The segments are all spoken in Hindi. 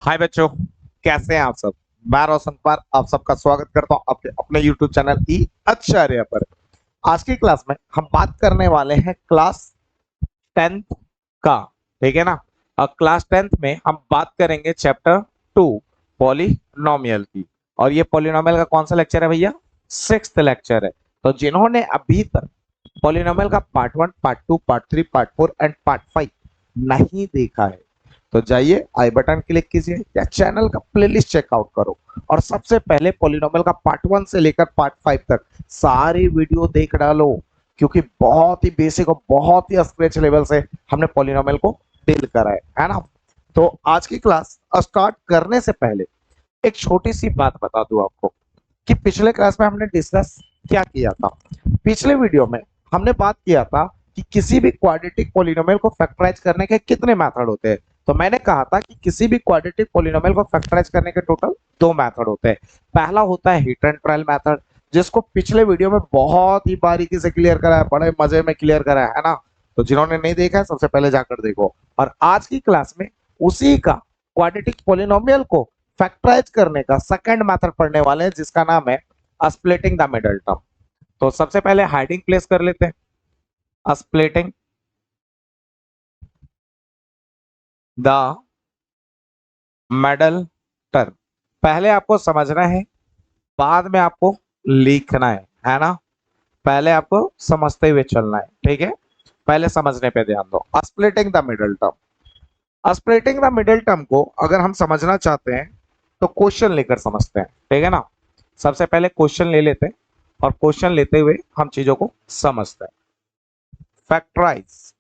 हाय बच्चों, कैसे हैं आप सब। मैं रोशन कुमार आप सबका स्वागत करता हूं अपने अपने YouTube चैनल ई आचार्य पर। आज की क्लास में हम बात करने वाले हैं क्लास 10th का। ठीक है ना। और क्लास 10th में हम बात करेंगे चैप्टर 2 पॉलिनोमियल की। और ये पॉलिनोमियल का कौन सा लेक्चर है भैया? 6th लेक्चर है। तो जिन्होंने अभी तक पॉलिनोमियल का part 1, part 2, part 3, part 4 and part 5 नहीं देखा है तो जाइए आई बटन क्लिक कीजिए या चैनल का प्लेलिस्ट चेकआउट करो और सबसे पहले पॉलिनोमियल का पार्ट 1 से लेकर पार्ट 5 तक सारी वीडियो देख डालो, क्योंकि बहुत ही बेसिक और बहुत ही स्क्रैच लेवल से हमने पॉलिनोमियल को डील करा है ना। तो आज की क्लास स्टार्ट करने से पहले एक छोटी सी बात बता दूं आपको कि पिछले क्लास में हमने डिस्कस क्या किया था। पिछले वीडियो में हमने बात किया था कि किसी भी क्वाड्रेटिक पॉलिनोमियल को फैक्टराइज करने के कितने मेथड होते हैं। तो मैंने कहा था कि किसी भी क्वाड्रेटिक पॉलिनोमियल को फैक्टराइज करने के टोटल दो मेथड होते हैं। पहला होता है हिट एंड ट्रायल मेथड, जिसको पिछले वीडियो में बहुत ही बारीकी से क्लियर करा है, बड़े मजे में क्लियर करा है ना। तो जिन्होंने नहीं देखा है सबसे पहले जाकर देखो। और आज की क्लास में उसी का क्वाड्रेटिक पॉलिनोमियल को फैक्टराइज करने का सेकंड मेथड पढ़ने वाले हैं, जिसका नाम है स्प्लिटिंग द मिडल टर्म। तो सबसे पहले हाइडिंग प्लेस कर लेते हैं, स्प्लिटिंग द मिडल टर्म। पहले आपको समझना है, बाद में आपको लिखना है ना। पहले आपको समझते हुए चलना है, ठीक है। पहले समझने पे ध्यान दो। Splitting the middle term, splitting the middle term को अगर हम समझना चाहते हैं तो क्वेश्चन लेकर समझते हैं, ठीक है ना। सबसे पहले क्वेश्चन ले लेते हैं और क्वेश्चन लेते हुए हम चीजों को समझते हैं। Factorise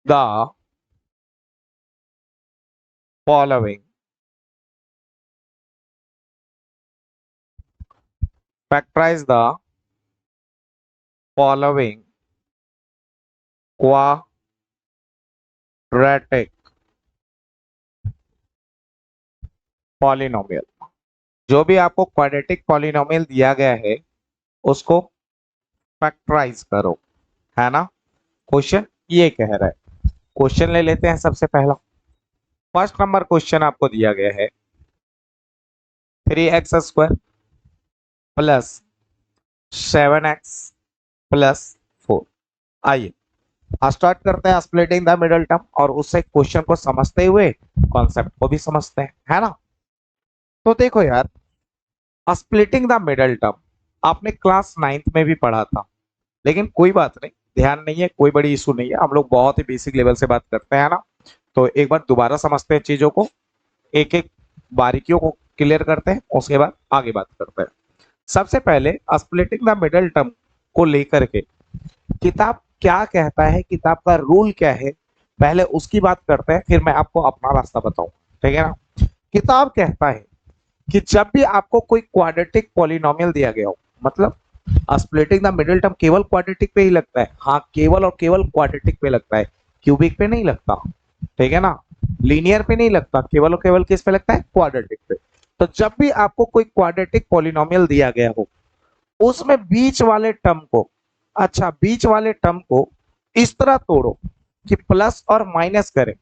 the following, factorise the following quadratic polynomial. जो भी आपको क्वाड्रेटिक पॉलिनोमियल दिया गया है उसको फैक्टराइज करो, है ना। क्वेश्चन ये कह रहा है। क्वेश्चन ले लेते हैं। सबसे पहला फर्स्ट नंबर क्वेश्चन आपको दिया गया है 3x² प्लस 7x प्लस 4। आइए स्टार्ट करते हैं स्प्लिटिंग द मिडल टर्म और उससे क्वेश्चन को समझते हुए कॉन्सेप्ट को भी समझते हैं, है ना। तो देखो यार, स्प्लिटिंग द मिडल टर्म आपने क्लास 9th में भी पढ़ा था, लेकिन कोई बात नहीं, ध्यान नहीं है, कोई बड़ी इशू नहीं है। हम लोग बहुत ही बेसिक लेवल से बात करते हैं ना। तो एक बार दोबारा समझते हैं चीजों को, एक एक बारीकियों को क्लियर करते हैं, उसके बाद आगे बात करते हैं। सबसे पहले स्प्लिटिंग द मिडल टर्म को लेकर के किताब क्या कहता है, किताब का रूल क्या है, पहले उसकी बात करते हैं, फिर मैं आपको अपना रास्ता बताऊं, ठीक है ना। किताब कहता है कि जब भी आपको कोई क्वाड्रेटिक पॉलिनोमियल दिया गया हो, मतलब स्प्लिटिंग द मिडिल टर्म केवल क्वाड्रेटिक पे ही लगता है। हाँ, केवल और केवल क्वाड्रेटिक पे लगता है, क्यूबिक पे नहीं लगता, ठीक है ना। लीनियर पे नहीं लगता, केवल और केवल किस पे लगता है? क्वाड्रेटिक पे। तो जब भी आपको कोई क्वाड्रेटिक पॉलिनोमियल दिया गया हो, उसमें बीच वाले टर्म को, अच्छा बीच वाले टर्म को इस तरह तोड़ो कि प्लस और माइनस करे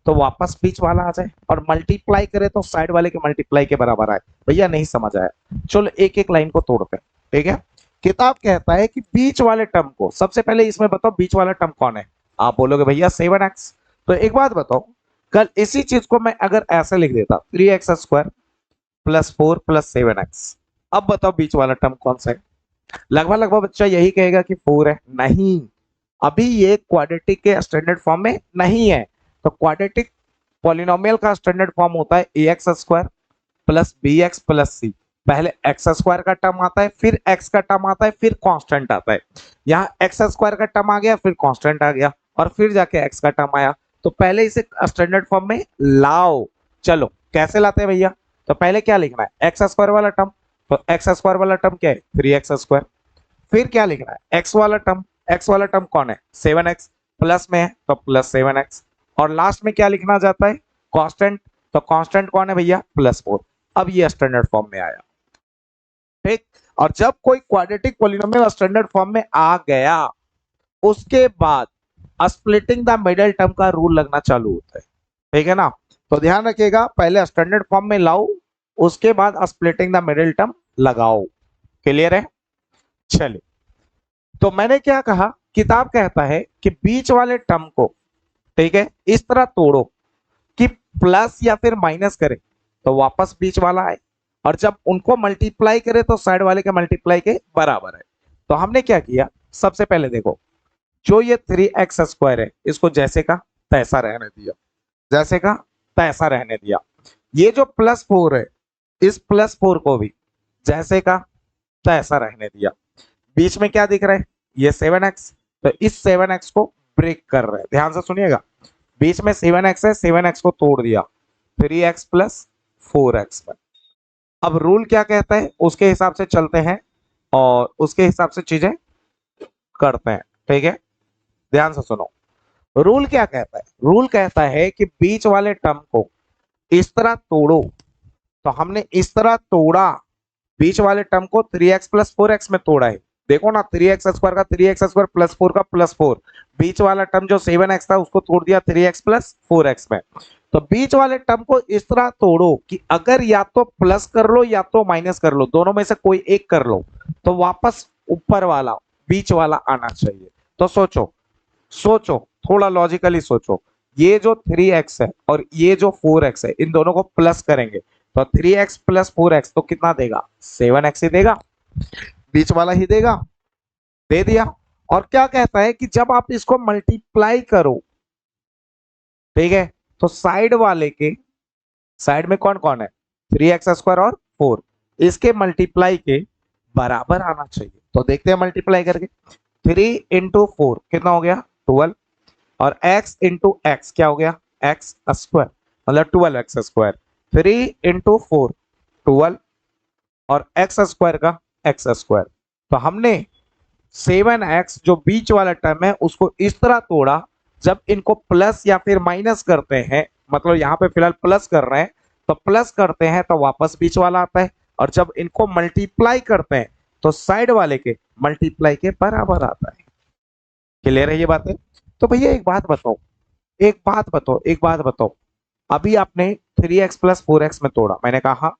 तो वापस बीच वाला आ जाए, और मल्टीप्लाई करे तो साइड वाले के मल्टीप्लाई के बराबर आए। भैया नहीं समझ आया, चलो एक एक लाइन को तोड़ते हैं, ठीक है। किताब कहता है कि बीच वाले टर्म को, सबसे पहले इसमें बताओ बीच वाला टर्म कौन है। आप बोलोगे भैया 7x। तो एक बात बताओ, कल इसी चीज को मैं अगर ऐसे लिख देता 3x² प्लस 4 प्लस 7x, अब बताओ बीच वाला टर्म कौन सा है? लगभग लगभग बच्चा यही कहेगा कि 4 है। नहीं, अभी ये क्वाड्रेटिक के स्टैंडर्ड फॉर्म में नहीं है। तो क्वाड्रेटिक पॉलिनोमियल का स्टैंडर्ड फॉर्म होता है ax² plus bx plus c। पहले x² का टर्म आता है, फिर x का टर्म आता है, फिर कांस्टेंट आता है। यहाँ x² का टर्म आ गया, फिर कांस्टेंट आ गया, और फिर जाके x का टर्म आया। तो पहले इसे स्टैंडर्ड फॉर्म में लाओ। चलो कैसे लाते हैं भैया? तो पहले क्या लिखना है? x² वाला टर्म। तो x² वाला टर्म क्या है? 3x²। फिर क्या लिखना है? x वाला टर्म। x वाला टर्म कौन है? 7x। प्लस में है तो प्लस 7x। और लास्ट में क्या लिखना जाता है? कांस्टेंट। तो कांस्टेंट कौन है भैया? +4। अब ये स्टैंडर्ड फॉर्म में आया, ठीक। और जब कोई क्वाड्रेटिक पॉलिनोमियल स्टैंडर्ड फॉर्म में आ गया, उसके बाद स्प्लिटिंग द मिडिल टर्म का रूल लगना चालू होता है, ठीक है ना। तो ध्यान रखिएगा, पहले स्टैंडर्ड फॉर्म में लाओ, उसके बाद स्प्लिटिंग द मिडिल टर्म लगाओ। क्लियर है? चलिए, तो मैंने क्या कहा, किताब कहता है कि बीच वाले टर्म को, ठीक है, इस तरह तोड़ो कि प्लस या फिर माइनस करे तो वापस बीच वाला आए, और जब उनको मल्टीप्लाई करे तो साइड वाले के मल्टीप्लाई के बराबर है। तो हमने क्या किया, सबसे पहले देखो, जो ये 3x² है इसको जैसे का तैसा रहने दिया, जैसे का तैसा रहने दिया। ये जो +4 है, इस +4 को भी जैसे का तैसा रहने दिया। बीच में क्या दिख रहा है, ये 7x, तो इस 7x को ब्रेक कर रहे हैं, ध्यान से सुनिएगा। बीच में 7x है, 7x को तोड़ दिया 3x + 4x में। अब रूल क्या कहता है उसके हिसाब से चलते हैं और उसके हिसाब से चीजें करते हैं, ठीक है। ध्यान से सुनो, रूल क्या कहता है, रूल कहता है कि बीच वाले टर्म को इस तरह तोड़ो। तो हमने इस तरह तोड़ा, बीच वाले टर्म को 3x + 4x में तोड़ा है। देखो ना, 3x² का 3x² + 4 का +4, बीच वाला टर्म जो 7x था उसको तोड़ दिया 3x + 4x में। तो बीच वाले टर्म को इस तरह तोड़ो कि अगर या तो प्लस कर लो या तो माइनस कर लो, दोनों में से कोई एक कर लो, तो वापस ऊपर वाला बीच वाला आना चाहिए। तो सोचो सोचो, थोड़ा लॉजिकली सोचो, ये जो 3x है और ये जो 4x है, इन दोनों को प्लस करेंगे तो 3x + 4x तो कितना देगा, 7x ही देगा, बीच वाला ही देगा, दे दिया। और क्या कहता है कि जब आप इसको मल्टीप्लाई करो, ठीक है, तो साइड वाले के, साइड में कौन कौन है, 3x² और 4, इसके मल्टीप्लाई के बराबर आना चाहिए। तो देखते हैं मल्टीप्लाई करके, 3 × 4 कितना हो गया, 12, और x × x क्या हो गया, x², मतलब 12x², 3 × 4 12, और x² का x²। तो हमने 7x जो बीच वाला टर्म है उसको इस तरह तोड़ा, जब इनको प्लस या फिर माइनस करते हैं, मतलब यहाँ पे फिलहाल प्लस कर रहे हैं, तो प्लस करते हैं तो वापस बीच वाला आता है, और जब इनको मल्टीप्लाई करते हैं तो साइड वाले के मल्टीप्लाई के बराबर आता है। क्लियर है ये बातें? तो भैया एक बात बताओ, एक बात बताओ, अभी आपने 3x + 4x में तोड़ा, मैंने कहा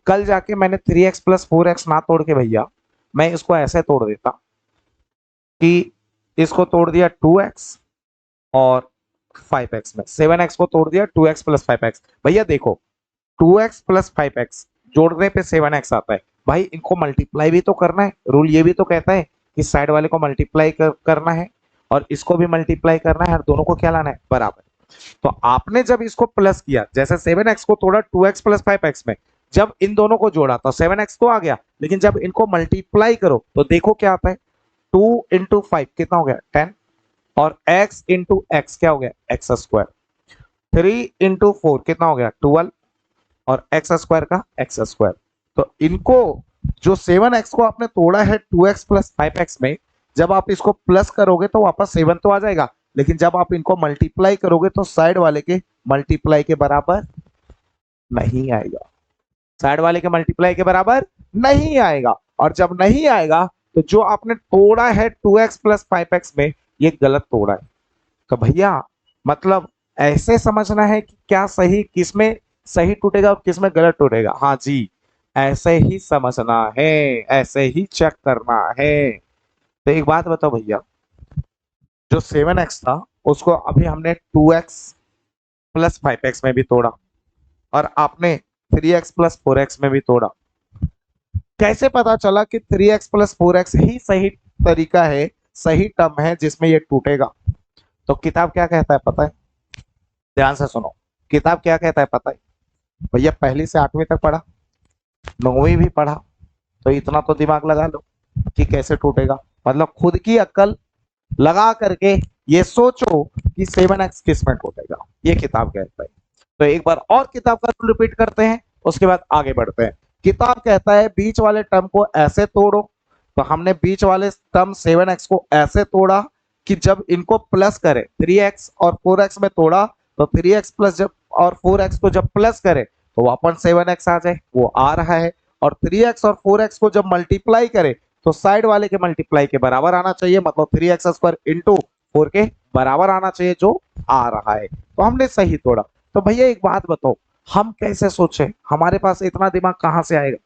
कल जाके मैंने 3x + 4x ना तोड़ के भैया मैं इसको ऐसे तोड़ देता कि इसको तोड़ दिया 2x और 5x में, 7x को तोड़ दिया 2x + 5x। भैया देखो, 2x + 5x जोड़ने पे 7x आता है, भाई इनको मल्टीप्लाई भी तो करना है, रूल ये भी तो कहता है कि साइड वाले को मल्टीप्लाई करना है और इसको भी मल्टीप्लाई करना है, और दोनों को क्या लाना है, बराबर। तो आपने जब इसको प्लस किया, जैसे 7x को तोड़ा 2x + 5x में, जब इन दोनों को जोड़ा तो 7x तो आ गया, लेकिन जब इनको मल्टीप्लाई करो तो देखो क्या आता है, 2 × 5 कितना हो गया, 10, और x × x क्या हो गया, x², 3 × 4 कितना हो गया, 12, और x² का x²। तो इनको जो 7x को आपने तोड़ा है 2x + 5x में, जब आप इसको प्लस करोगे तो वापस 7 तो आ जाएगा, लेकिन जब आप इनको मल्टीप्लाई करोगे तो साइड वाले के मल्टीप्लाई के बराबर नहीं आएगा, साइड वाले के मल्टीप्लाई के बराबर नहीं आएगा। और जब नहीं आएगा तो जो आपने तोड़ा है 2x + 5x में, ये गलत तोड़ा है। तो भैया मतलब ऐसे समझना है कि क्या सही, किसमें सही टूटेगा और किसमें गलत टूटेगा, हाँ जी, ऐसे ही समझना है, ऐसे ही चेक करना है। तो एक बात बताओ भैया, जो 7x था उसको अभी हमने 2x + 5x में भी तोड़ा, और आपने 3x + 4x में भी तोड़ा। कैसे पता चला कि 3x + 4x ही सही तरीका है, सही टर्म है जिसमें ये टूटेगा? तो किताब क्या कहता है पता है, ध्यान से सुनो, किताब क्या कहता है पता है भैया, पहली से 8वीं तक पढ़ा, 9वीं भी पढ़ा, तो इतना तो दिमाग लगा लो कि कैसे टूटेगा, मतलब खुद की अक्ल लगा करके ये सोचो कि 7x किस में टूटेगा, ये किताब कहता है। तो एक बार और किताब का रिपीट करते हैं, उसके बाद आगे बढ़ते हैं। किताब कहता है बीच वाले टर्म को ऐसे तोड़ो, तो हमने बीच वाले टर्म 7x को ऐसे तोड़ा कि जब इनको प्लस करे, 3x और 4x में तोड़ा, तो 3x प्लस जब और 4x को जब प्लस करे तो वापस 7x आ जाए, वो आ रहा है। और 3x और 4x को जब मल्टीप्लाई करे तो साइड वाले के मल्टीप्लाई के बराबर आना चाहिए, मतलब 3x² × 4 के बराबर आना चाहिए जो आ रहा है, तो हमने सही तोड़ा। तो भैया एक बात बताओ, हम कैसे सोचे, हमारे पास इतना दिमाग कहाँ से आएगा?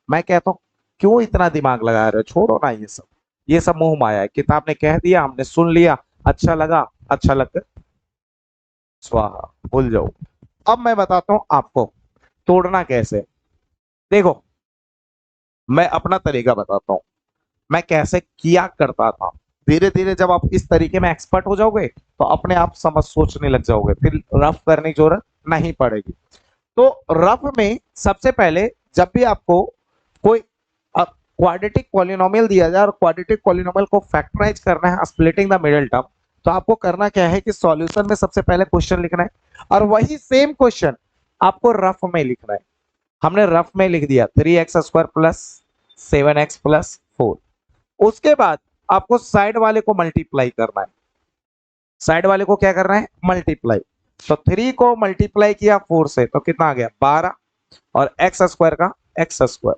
मैं कहता हूँ क्यों इतना दिमाग लगा रहे हो, छोड़ो ना ये सब मोह माया है। किताब ने कह दिया, हमने सुन लिया, अच्छा लगा, अच्छा लगता, स्वाहा, भूल जाओ। अब मैं बताता हूँ आपको तोड़ना कैसे। देखो, मैं अपना तरीका बताता हूँ, मैं कैसे किया करता था। धीरे धीरे जब आप इस तरीके में एक्सपर्ट हो जाओगे तो अपने आप समझ सोचने लग जाओगे, फिर रफ करने की जरूरत नहीं पड़ेगी। तो रफ में सबसे पहले जब भी आपको कोई क्वाड्रेटिक पॉलिनोमियल दिया जाए और क्वाड्रेटिक पॉलिनोमियल को फैक्टराइज करना है स्प्लिटिंग द मिडिल टर्म, तो आपको करना क्या है कि सॉल्यूशन में सबसे पहले क्वेश्चन लिखना है और वही सेम क्वेश्चन आपको रफ में लिखना है। हमने रफ में लिख दिया 3x² प्लस 7x प्लस 4। उसके बाद आपको साइड वाले को मल्टीप्लाई करना है, साइड वाले को क्या करना है, मल्टीप्लाई। तो 3 को मल्टीप्लाई किया 4 से तो कितना आ गया 12, और x² का x²।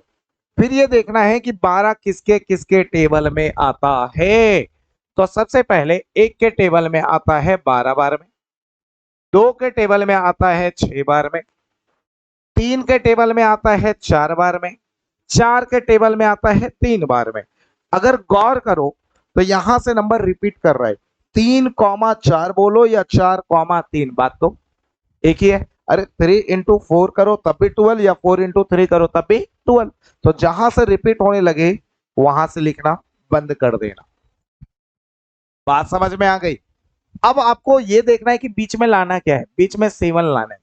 फिर ये देखना है कि 12 किसके किसके टेबल में आता है। तो सबसे पहले एक के टेबल में आता है 12 बार में, 2 के टेबल में आता है 6 बार में, 3 के टेबल में आता है 4 बार में, 4 के टेबल में आता है 3 बार में। अगर गौर करो तो यहां से नंबर रिपीट कर रहा है, 3,4 बोलो या 4,3, बात तो एक ही है। अरे 3 into 4 करो तब भी 12, या 4 into 3 करो तब भी 12। तो जहां से रिपीट होने लगे वहां से लिखना बंद कर देना। बात समझ में आ गई? अब आपको ये देखना है कि बीच में लाना क्या है, बीच में 7 लाना है।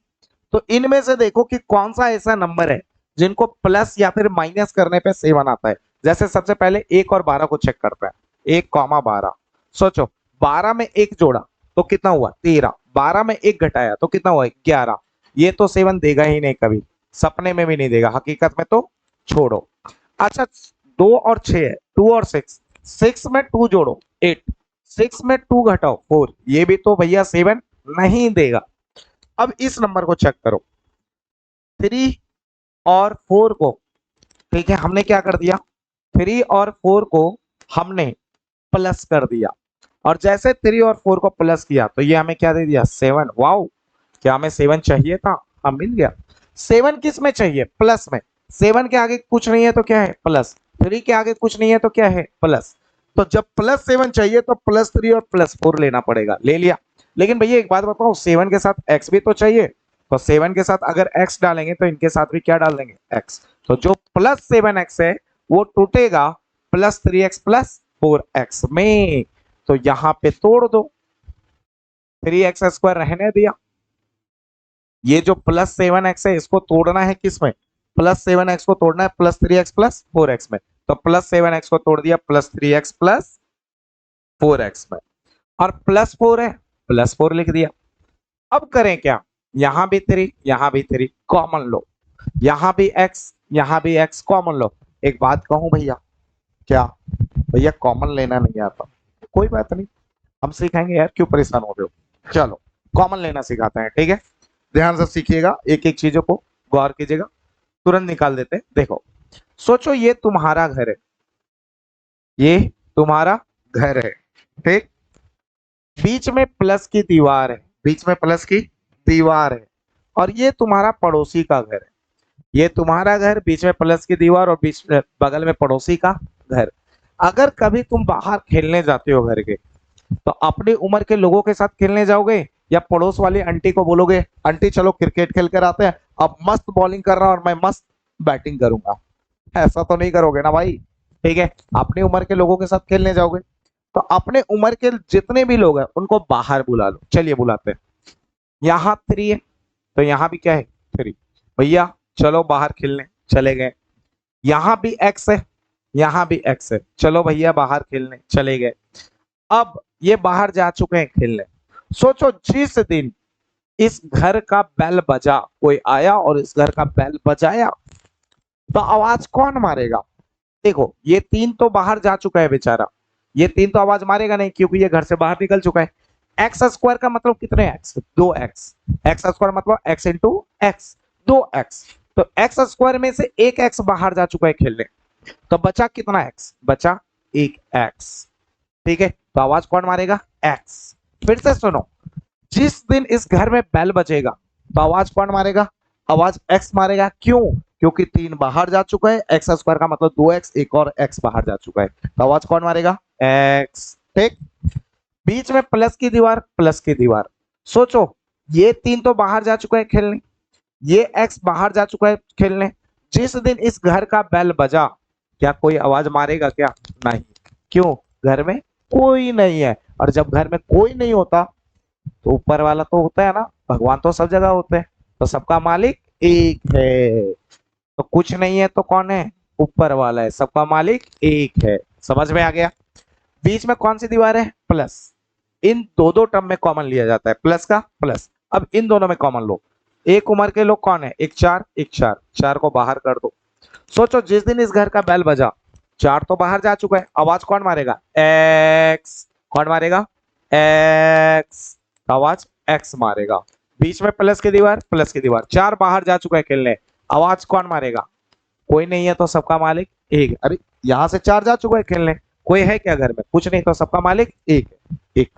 तो इनमें से देखो कि कौन सा ऐसा नंबर है जिनको प्लस या फिर माइनस करने पे 7 आता है। जैसे सबसे पहले 1 और 12 को चेक करते हैं, 1,12। सोचो 12 में 1 जोड़ा तो कितना हुआ 13, 12 में 1 घटाया तो कितना हुआ 11। ये तो 7 देगा ही नहीं कभी, सपने में भी नहीं देगा, हकीकत में तो छोड़ो। अच्छा, 2 और 6 है, 2 और 6, 6 में 2 जोड़ो 8, 6 में 2 घटाओ 4, ये भी तो भैया 7 नहीं देगा। अब इस नंबर को चेक करो, 3 और 4 को, ठीक है, हमने क्या कर दिया, 3 और 4 को हमने प्लस कर दिया, और जैसे 3 और 4 को प्लस किया तो ये हमें क्या दे दिया 7। वाओ, क्या हमें 7 चाहिए था, हाँ मिल गया। 7 किस में चाहिए, प्लस में। 7 के आगे कुछ नहीं है तो क्या है प्लस, 3 के आगे कुछ नहीं है तो क्या है प्लस। तो जब +7 चाहिए तो +3 और +4 लेना पड़ेगा, ले लिया। लेकिन भैया एक बात बताओ, 7 के साथ x भी तो चाहिए, तो 7 के साथ अगर x डालेंगे तो इनके साथ भी क्या डाल देंगे x। तो जो +7x है वो टूटेगा +3x +4x में, तो यहां पे तोड़ दो, 3x² रहने दिया। ये जो +7x है इसको तोड़ना है किसमें, +7x को तोड़ना है +3x +4x में। तो +7x को तोड़ दिया +3x +4x में, और +4 है +4 लिख दिया। अब करें क्या, यहां भी 3 यहां भी 3 कॉमन लो, यहां भी x यहां भी x कॉमन लो। एक बात कहूं भैया, क्या भैया कॉमन लेना नहीं आता, कोई बात नहीं, हम सिखाएंगे यार, क्यों परेशान हो रहे हो। चलो कॉमन लेना सिखाते हैं, ठीक है, ध्यान से सीखिएगा, एक एक चीजों को गौर कीजिएगा, तुरंत निकाल देते हैं। देखो, सोचो ये तुम्हारा घर है, ये तुम्हारा घर है, ठीक, बीच में प्लस की दीवार है, बीच में प्लस की दीवार है, और ये तुम्हारा पड़ोसी का घर है। ये तुम्हारा घर, बीच में प्लस की दीवार और बीच में बगल में पड़ोसी का घर। अगर कभी तुम बाहर खेलने जाते हो घर के, तो अपनी उम्र के लोगों के साथ खेलने जाओगे या पड़ोस वाली आंटी को बोलोगे आंटी चलो क्रिकेट खेल कर आते हैं, अब मस्त बॉलिंग कर रहा और मैं मस्त बैटिंग करूंगा, ऐसा तो नहीं करोगे ना भाई। ठीक है, अपनी उम्र के लोगों के साथ खेलने जाओगे तो अपने उम्र के जितने भी लोग हैं उनको बाहर बुला लो। चलिए बुलाते हैं, यहाँ 3 है तो यहाँ भी क्या है 3, भैया चलो बाहर खेलने, चले गए। यहाँ भी x है, यहाँ भी x है, चलो भैया बाहर खेलने, चले गए। अब ये बाहर जा चुके हैं खेलने। सोचो जिस दिन इस घर का बेल बजा, कोई आया और इस घर का बेल बजाया, तो आवाज कौन मारेगा। देखो ये 3 तो बाहर जा चुका है बेचारा, ये 3 तो आवाज मारेगा नहीं क्योंकि ये घर से बाहर निकल चुका है। x² का मतलब कितने x, 2x, x² मतलब x इंटू x, 2x। तो x² में से एक x बाहर जा चुका है खेलने, तो बचा कितना x, बचा एक x। ठीक है, तो आवाज कौन मारेगा x। फिर से सुनो, जिस दिन इस घर में बेल बजेगा तो आवाज कौन मारेगा? आवाज एक्स मारेगा। क्यों? क्योंकि 3 बाहर जा चुका है, एक्स स्क्वायर का मतलब 2x, एक और x बाहर जा चुका है, तो आवाज कौन मारेगा? एक्स। ठीक। बीच में प्लस की दीवार, प्लस की दीवार। सोचो, ये 3 तो बाहर जा चुका है खेलने, ये एक्स बाहर जा चुका है खेलने। जिस दिन इस घर का बेल बजा, क्या कोई आवाज मारेगा क्या? नहीं। क्यों? घर में कोई नहीं है, और जब घर में कोई नहीं होता तो ऊपर वाला तो होता है ना, भगवान तो सब जगह होते हैं, तो सबका मालिक एक है। तो कुछ नहीं है तो कौन है? ऊपर वाला है, सबका मालिक एक है। समझ में आ गया? बीच में कौन सी दीवार है? प्लस। इन दो दो टर्म में कॉमन लिया जाता है, प्लस का प्लस। अब इन दोनों में कॉमन लो। एक उम्र के लोग कौन है? एक चार, एक चार, चार को बाहर कर दो। सोचो, जिस दिन इस घर का बेल बजा, चार तो बाहर जा चुका है, आवाज कौन मारेगा? एक्स। कौन मारेगा? एक्स। आवाज एक्स मारेगा। बीच में प्लस की दीवार, प्लस की दीवार, चार बाहर जा चुका है खेलने, आवाज कौन मारेगा? कोई नहीं है तो सबका मालिक एक। अरे यहां से चार जा चुका है खेलने, कोई है क्या घर में? कुछ नहीं, तो सबका मालिक एक है, एक।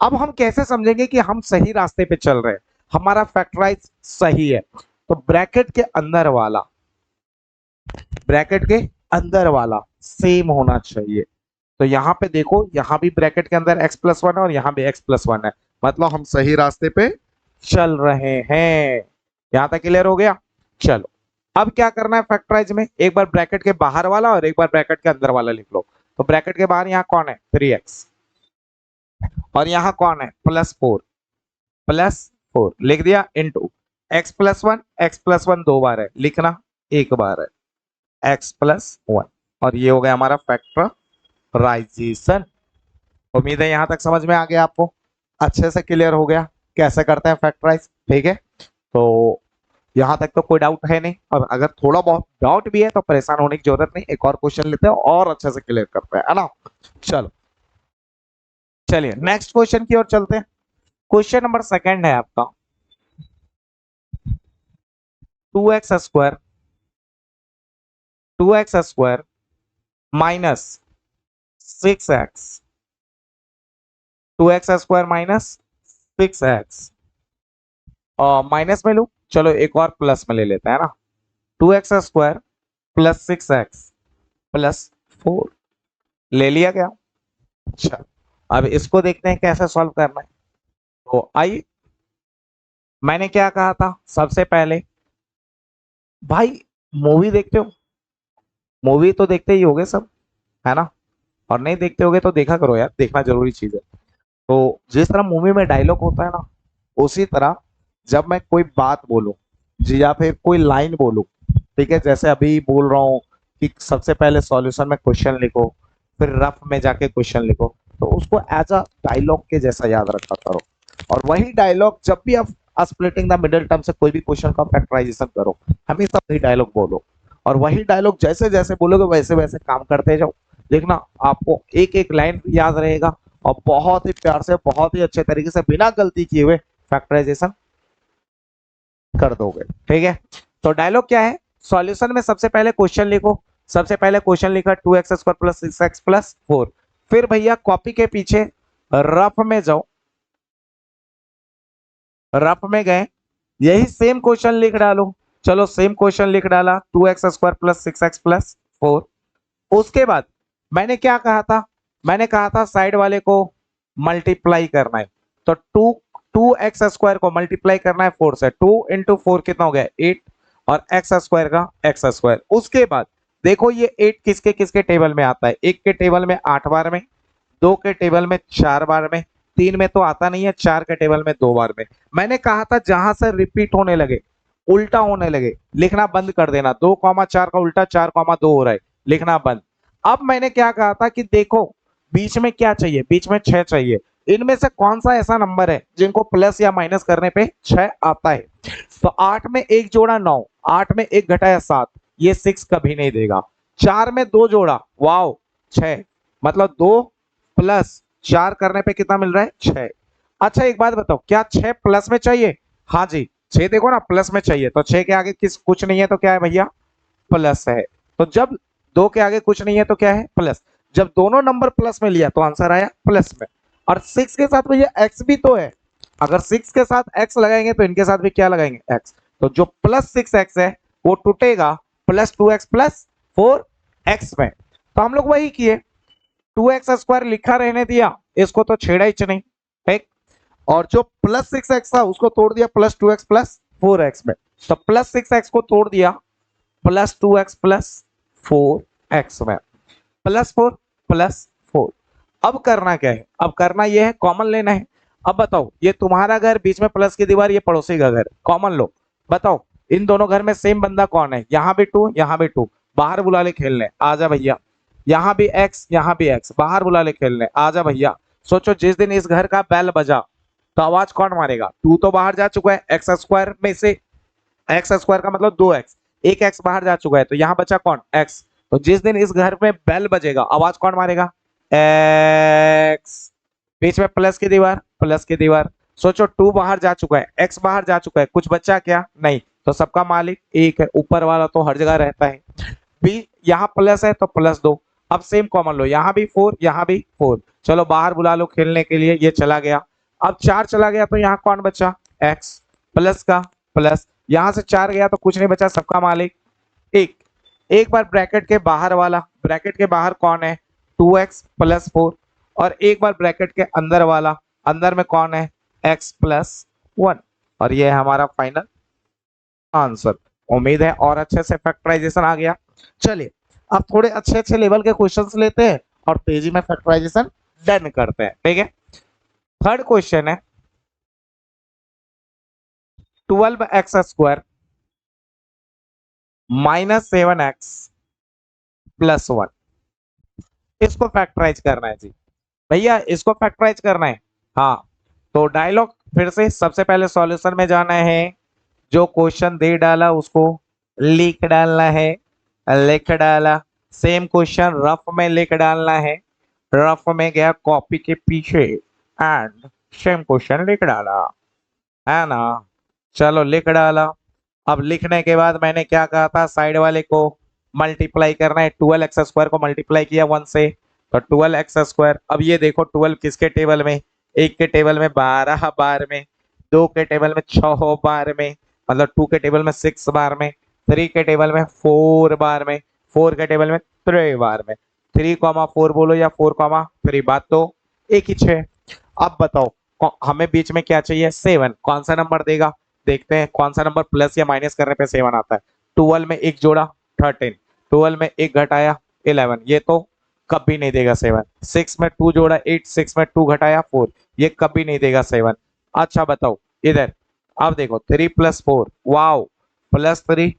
अब हम कैसे समझेंगे कि हम सही रास्ते पे चल रहे हैं, हमारा फैक्टराइज सही है? तो ब्रैकेट के अंदर वाला, ब्रैकेट के अंदर वाला सेम होना चाहिए। तो यहाँ पे देखो, यहाँ भी ब्रैकेट के अंदर x+1 है और यहाँ भी x+1 है, मतलब हम सही रास्ते पे चल रहे हैं। यहां तक क्लियर हो गया? चलो, अब क्या करना है फैक्टराइज में, एक बार ब्रैकेट के बाहर वाला और एक बार ब्रैकेट के अंदर वाला लिख लो। तो ब्रैकेट के बाहर यहाँ कौन है? 3x, और यहाँ कौन है? +4, +4 लिख दिया, इंटू x+1, x+1 दो बार है लिखना, एक बार है x+1, और ये हो गया हमारा फैक्टराइजेशन। उम्मीद है यहां तक समझ में आ गया आपको, अच्छे से क्लियर हो गया कैसे करते हैं फैक्टराइज। ठीक है, तो यहां तक तो कोई डाउट है नहीं, और अगर थोड़ा बहुत डाउट भी है तो परेशान होने की जरूरत नहीं, एक और क्वेश्चन लेते हैं और अच्छे से क्लियर करते हैं, है ना। चलो, चलिए नेक्स्ट क्वेश्चन की ओर चलते हैं। क्वेश्चन नंबर सेकंड है आपका, 2x² 2x² minus 6x, 2x² minus 6x, और माइनस में लू, चलो एक और प्लस में ले लेते हैं ना, 2x² + 6x + 4 ले लिया गया। अच्छा, अब इसको देखते हैं कैसे सॉल्व करना है। तो आइए, मैंने क्या कहा था सबसे पहले, भाई मूवी देखते हो? मूवी तो देखते ही होगे सब, है ना? और नहीं देखते होगे तो देखा करो यार, देखना जरूरी चीज है। तो जिस तरह मूवी में डायलॉग होता है ना, उसी तरह जब मैं कोई बात बोलूं जी, या फिर कोई लाइन बोलूं, ठीक है, जैसे अभी बोल रहा हूँ कि सबसे पहले सॉल्यूशन में क्वेश्चन लिखो, फिर रफ में जाके क्वेश्चन लिखो, तो उसको एज अ डायलॉग के जैसा याद रखा करो। और वही डायलॉग जब भी आप स्प्लिटिंग द मिडिल टर्म से कोई भी क्वेश्चन का फैक्टराइजेशन करो, हमेशा वही डायलॉग बोलो, और वही डायलॉग जैसे जैसे बोलोगे वैसे वैसे काम करते जाओ। देखना आपको एक एक लाइन याद रहेगा, और बहुत ही प्यार से, बहुत ही अच्छे तरीके से, बिना गलती किए हुए फैक्टराइजेशन कर दोगे। ठीक है, तो डायलॉग क्या है? सॉल्यूशन में सबसे पहले क्वेश्चन लिखो, सबसे पहले क्वेश्चन लिखा 2x² + 6x + 4, फिर भैया कॉपी के पीछे रफ में जाओ, रफ में गए, यही सेम क्वेश्चन लिख डालो। चलो सेम क्वेश्चन लिख डाला, 2x² + 6x + 4। उसके बाद मैंने क्या कहा था? मैंने कहा था साइड वाले को मल्टीप्लाई करना है, तो 2x² को मल्टीप्लाई करना है 4 से, 2 × 4 कितना हो गया? 8, और x² का x²। उसके बाद देखो ये 8 किसके किसके टेबल में आता है? एक के टेबल में 8 बार में, दो के टेबल में 4 बार में, तीन में तो आता नहीं है, चार के टेबल में 2 बार में। मैंने कहा था जहां से रिपीट होने लगे, उल्टा होने लगे, लिखना बंद कर देना। 2,4 का उल्टा 4,2 हो रहा है, लिखना बंद। अब मैंने क्या कहा था कि देखो बीच में क्या चाहिए? बीच में 6 चाहिए। इनमें से कौन सा ऐसा नंबर है जिनको प्लस या माइनस करने पे 6 आता है? तो 8 में 1 जोड़ा 9, 8 में 1 घटाया 7, ये 6 कभी नहीं देगा। 4 में 2 जोड़ा, वाओ, 6, मतलब 2 + 4 करने पे कितना मिल रहा है? 6। अच्छा एक बात बताओ, क्या 6 प्लस में चाहिए? हाँ जी, 6 देखो ना प्लस में चाहिए, तो 6 के आगे किस कुछ नहीं है तो क्या है भैया? प्लस है। तो जब 2 के आगे कुछ नहीं है तो क्या है? प्लस। जब दोनों नंबर प्लस में लिया तो आंसर आया प्लस में। और 6 के साथ भैया x भी तो है, अगर 6 के साथ x लगाएंगे तो इनके साथ भी क्या लगाएंगे x, तो जो +6x है वो टूटेगा +2x +4x में। तो हम लोग वही किए, 2x² लिखा रहने दिया, इसको तो छेड़ा ही नहीं, ठीक। और जो +6x था उसको तोड़ दिया +2x +4x में, तो +6x को तोड़ दिया +2x +4x में, +4 +4। अब करना क्या है, अब करना यह है कॉमन लेना है। अब बताओ, ये तुम्हारा घर, बीच में प्लस की दीवार, ये पड़ोसी का घर, कॉमन लो। बताओ इन दोनों घर में सेम बंदा कौन है, यहाँ भी 2 यहाँ भी 2, बाहर बुला ले खेलने, आजा भैया। यहाँ भी x यहाँ भी x, बाहर बुला ले खेलने, आजा भैया। सोचो जिस दिन इस घर का बेल बजा तो आवाज कौन मारेगा, 2 तो बाहर जा चुका है, x² में से, x² का मतलब 2x, एक x बाहर जा चुका है, तो यहाँ बचा कौन, x। तो जिस दिन इस घर में बेल बजेगा आवाज कौन मारेगा, x। बीच में प्लस की दीवार, प्लस की दीवार। सोचो 2 बाहर जा चुका है, x बाहर जा चुका है, कुछ बचा क्या, नहीं, तो सबका मालिक एक है, ऊपर वाला तो हर जगह रहता है। बी यहाँ प्लस है तो +2। अब सेम कॉमन लो, यहाँ भी 4 यहाँ भी 4, चलो बाहर बुला लो खेलने के लिए, ये चला गया। अब 4 चला गया तो यहाँ कौन बचा, x, प्लस का प्लस, यहाँ से 4 गया तो कुछ नहीं बचा, सबका मालिक एक। एक बार ब्रैकेट के बाहर वाला, ब्रैकेट के बाहर कौन है, 2x +4, और एक बार ब्रैकेट के अंदर वाला, अंदर में कौन है, x +1। और ये है हमारा फाइनल आंसर। उम्मीद है और अच्छे से फैक्टराइजेशन आ गया। चलिए अब थोड़े अच्छे अच्छे लेवल के क्वेश्चंस लेते हैं और तेजी में फैक्टराइजेशन डन करते हैं, ठीक है। थर्ड क्वेश्चन है 12x² -7x +1, इसको फैक्टराइज करना है जी भैया, इसको फैक्टराइज करना है। हाँ, तो डायलॉग फिर से, सबसे पहले सॉल्यूशन में जाना है, जो क्वेश्चन दे डाला उसको लिख डालना है, लिख डाला। सेम क्वेश्चन रफ में लिख डालना है, रफ में गया कॉपी के पीछे एंड सेम क्वेश्चन लिख डाला, है ना। चलो लिख डाला। अब लिखने के बाद मैंने क्या कहा था, साइड वाले को मल्टीप्लाई करना है, 12x² को मल्टीप्लाई किया 1 से तो 12x²। अब ये देखो 12 किसके टेबल में, एक के टेबल में 12 बार में, 2 के टेबल में 6 बार में, मतलब 2 के टेबल में 6 बार में, 3 के टेबल में 4 बार में, 4 के टेबल में 3 बार में। 3,4 बोलो या 4,3, बात तो एक ही है। अब बताओ हमें बीच में क्या चाहिए, 7, कौन सा नंबर देगा, देखते हैं कौन सा नंबर प्लस या माइनस करने पे 7 आता है। 12 में एक जोड़ा 13, 12 में एक घटाया 11, ये तो कभी नहीं देगा 7। 6 में 2 जोड़ा 8, 6 में 2 घटाया 4, ये कभी नहीं देगा 7। अच्छा बताओ इधर, अब देखो 3 + 4, वाओ, +3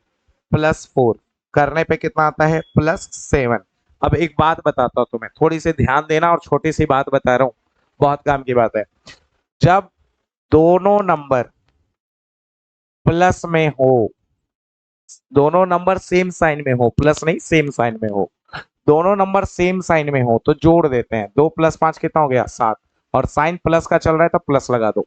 +4 करने पे कितना आता है, +7। अब एक बात बताता हूँ तुम्हें, थोड़ी सी ध्यान देना, और छोटी सी बात बता रहा हूँ, बहुत काम की बात है। जब दोनों नंबर प्लस में हो, दोनों नंबर सेम साइन में हो, प्लस नहीं सेम साइन में हो, दोनों नंबर सेम साइन में हो तो जोड़ देते हैं, 2 + 5 कितना हो गया, 7, और साइन प्लस का चल रहा है तो प्लस लगा दो।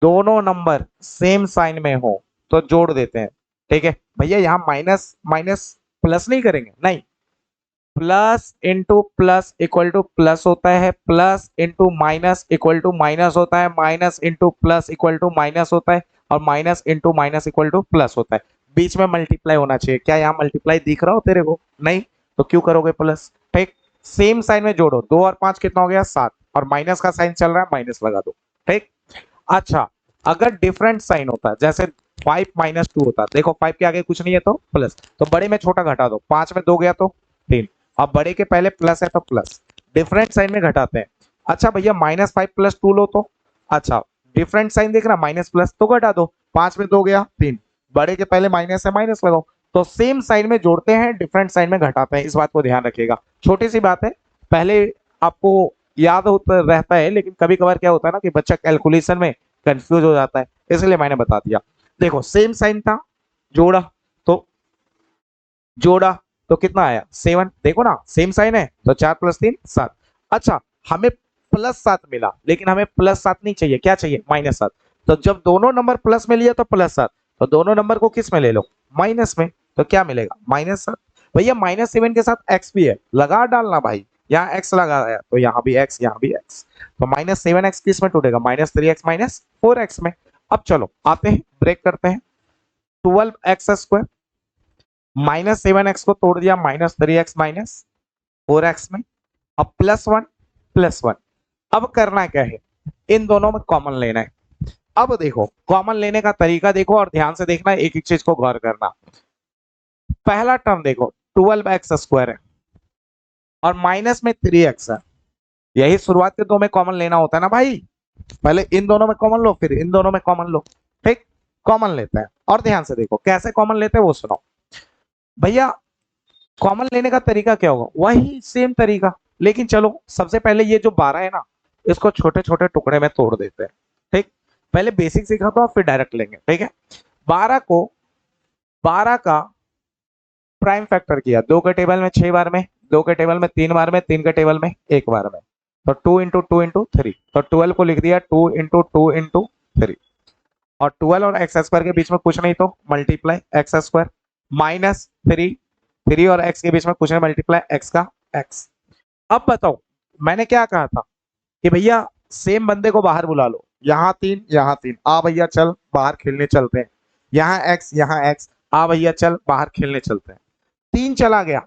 दोनों नंबर सेम साइन में हो तो जोड़ देते हैं, ठीक है भैया। यहाँ माइनस माइनस प्लस नहीं करेंगे, नहीं, plus into plus equal to plus होता है, plus into minus equal to minus होता है, minus into plus equal to minus होता है, और minus into minus equal to plus होता है। बीच में मल्टीप्लाई होना चाहिए, क्या यहाँ मल्टीप्लाई दिख रहा हो तेरे को, नहीं, तो क्यों करोगे प्लस, ठीक। सेम साइन में जोड़ो, 2 और 5 कितना हो गया, 7, और माइनस का साइन चल रहा है, माइनस लगा दो, ठीक। अच्छा अगर डिफरेंट साइन होता, जैसे 5 - 2 होता, देखो 5 के आगे कुछ नहीं है तो प्लस, तो बड़े में छोटा घटा दो, 5 में 2 गया तो 3, अब बड़े के पहले प्लस है तो प्लस, डिफरेंट साइन में घटाते हैं। अच्छा भैया -5 + 2 लो तो, अच्छा डिफरेंट साइन देख रहा, माइनस प्लस तो घटा दो, 5 में 2 गया 3, बड़े के पहले माइनस है, माइनस लगाओ। तो सेम साइन में जोड़ते हैं, डिफरेंट साइन में घटाते हैं, इस बात को ध्यान रखिएगा। छोटी सी बात है, पहले आपको याद होता रहता है, लेकिन कभी कभार क्या होता है ना कि बच्चा कैलकुलेशन में कंफ्यूज हो जाता है, इसलिए मैंने बता दिया। देखो सेम साइन था, जोड़ा तो, जोड़ा तो कितना आया 7, देखो ना सेम साइन है तो 4 + 3 7। अच्छा हमें +7 मिला, लेकिन हमें +7 नहीं चाहिए, क्या चाहिए, -7। तो जब दोनों नंबर प्लस में लिया तो +7, तो दोनों नंबर को किस में ले लो, माइनस में, तो क्या मिलेगा, -7। भैया -7 के साथ x भी है, लगा डालना भाई, यहाँ x लगाया तो यहाँ भी x, यहाँ भी x, तो -7x किस में टूटेगा, -3x -4x में। अब चलो आते हैं, ब्रेक करते हैं। 12x² -7x को तोड़ दिया -3x -4x में। अब +1 अब करना क्या है, इन दोनों में कॉमन लेना है। अब देखो कॉमन लेने का तरीका देखो और ध्यान से देखना, एक एक चीज को गौर करना। पहला टर्म देखो 12x² है और माइनस में 3x है, यही शुरुआत के दो में कॉमन लेना होता है ना भाई। पहले इन दोनों में कॉमन लो, फिर इन दोनों में कॉमन लो। ठीक, कॉमन लेते हैं और ध्यान से देखो कैसे कॉमन लेते हैं वो सुनो भैया। कॉमन लेने का तरीका क्या होगा, वही सेम तरीका, लेकिन चलो सबसे पहले ये जो 12 है ना, इसको छोटे छोटे टुकड़े में तोड़ देते हैं। ठीक, पहले बेसिक सीखा तो फिर डायरेक्ट लेंगे। ठीक है, 12 का प्राइम फैक्टर किया, 2 के टेबल में 6 बार में, 2 के टेबल में 3 बार में, 3 के टेबल में 1 बार में, तो 2 इंटू 2 इंटू 3, तो 12 को लिख दिया 2 इंटू 2 इंटू 3। और 12 और x² के बीच में कुछ नहीं तो मल्टीप्लाई x² -3 और x के बीच में कुछ नहीं, मल्टीप्लाई x का x। अब बताओ मैंने क्या कहा था कि भैया सेम बंदे को बाहर बुला लो, यहाँ 3 यहाँ 3, आ भैया चल बाहर खेलने चलते हैं, यहाँ x आ भैया चल बाहर खेलने चलते हैं। 3 चला गया,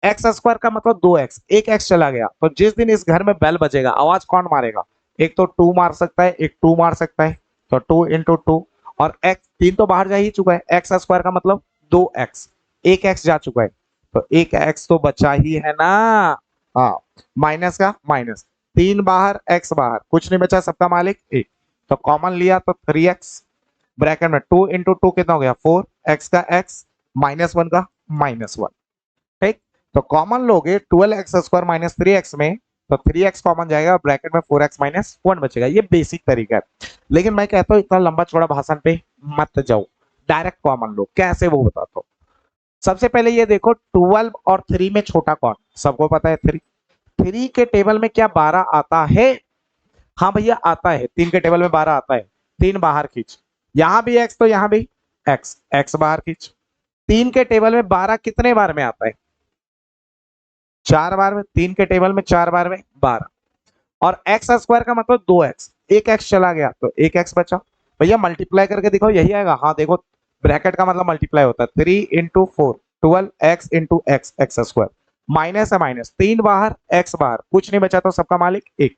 x² का मतलब 2x, एक x चला गया, तो जिस दिन इस घर में बेल बजेगा आवाज कौन मारेगा, एक तो 2 मार सकता है, एक 2 मार सकता है, तो 2 इंटू 2, और x 3 तो बाहर जा ही चुका है, x² का मतलब 2x, एक x जा चुका है, तो एक x तो बचा ही है ना। हाँ, माइनस का माइनस, 3 बाहर x बाहर, कुछ नहीं बचा, सबका मालिक 1, तो कॉमन लिया तो 3x, ब्रैकेट में 2 इंटू 2 कितना हो गया 4, x का x -1 का -1। ठीक, तो कॉमन लोगे 12x² -3x में, तो 3x कॉमन जाएगा, ब्रैकेट में 4x -1 बचेगा। ये बेसिक तरीका है, लेकिन मैं कहता हूं इतना लंबा चौड़ा भाषण पे मत जाओ, डायरेक्ट कॉमन लो। कैसे वो बताता हूं। सबसे पहले ये देखो 12 और 3 में छोटा कौन, सबको पता है 3। 3 के टेबल में क्या 12 आता है, हाँ भैया आता है, 3 के टेबल में 12 आता है। 3 बाहर खींच, यहां भी x तो यहां भी x बाहर खींच। 3 के टेबल में 12 कितने बार में आता है, 4 बार में, 3 के टेबल में 4 बार में 12, और x² का मतलब 2x, एक x चला गया तो एक x बचा। भैया मल्टीप्लाई करके दिखाओ, यही आएगा। हाँ देखो ब्रैकेट का मतलब मल्टीप्लाई होता है, 3 into 4 12x into x² minus है माइनस, 3 बाहर x बाहर, कुछ नहीं बचा तो सबका मालिक 1।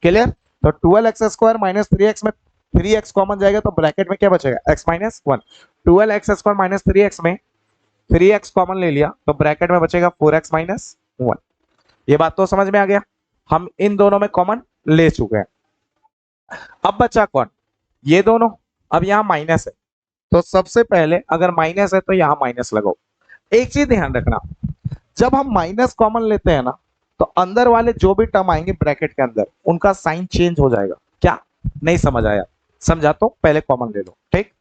क्लियर, तो 12x² -3x में 3x कॉमन जाएगा, तो ब्रैकेट में क्या बचेगा x -1। 12x² -3x में 3x कॉमन ले लिया, तो ब्रैकेट में बचेगा 4x -1। ये बात तो समझ में आ गया, हम इन दोनों में कॉमन ले चुके हैं। अब बचा कौन, ये दोनों। अब यहाँ माइनस है, तो सबसे पहले अगर माइनस है तो यहाँ माइनस लगाओ। एक चीज ध्यान रखना, जब हम माइनस कॉमन लेते हैं ना, तो अंदर वाले जो भी टर्म आएंगे ब्रैकेट के अंदर, उनका साइन चेंज हो जाएगा। क्या नहीं समझ आया, समझा तो पहले कॉमन ले लो। ठीक,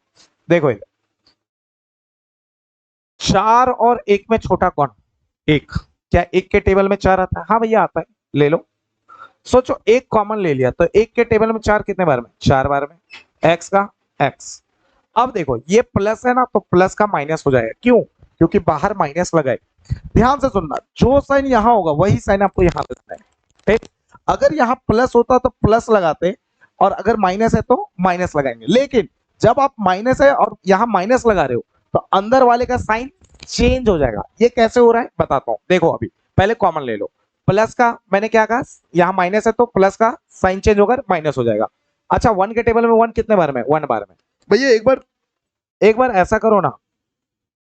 देखो इधर 4 और 1 में छोटा कौन, 1। क्या 1 के टेबल में 4 आता है, हाँ भैया आता है, ले लो। सोचो 1 कॉमन ले लिया, तो 1 के टेबल में 4 कितने बार में, 4 बार में, x का x। अब देखो ये प्लस है ना, तो प्लस का माइनस हो जाएगा, क्यों, क्योंकि बाहर माइनस लगाए। ध्यान से सुनना, जो साइन यहां होगा वही साइन आपको यहां लगाना है। ठीक, अगर यहां प्लस होता तो प्लस लगाते, और अगर माइनस है तो माइनस लगाएंगे, लेकिन जब आप माइनस है और यहां माइनस लगा रहे हो, तो अंदर वाले का साइन चेंज हो जाएगा। ये कैसे हो रहा है बताता हूं, देखो अभी पहले कॉमन ले लो। प्लस का मैंने क्या कहा, यहां माइनस है तो प्लस का साइन चेंज होकर माइनस हो जाएगा। अच्छा 1 के टेबल में 1 कितने बार में, 1 बार में। भैया एक बार ऐसा करो ना,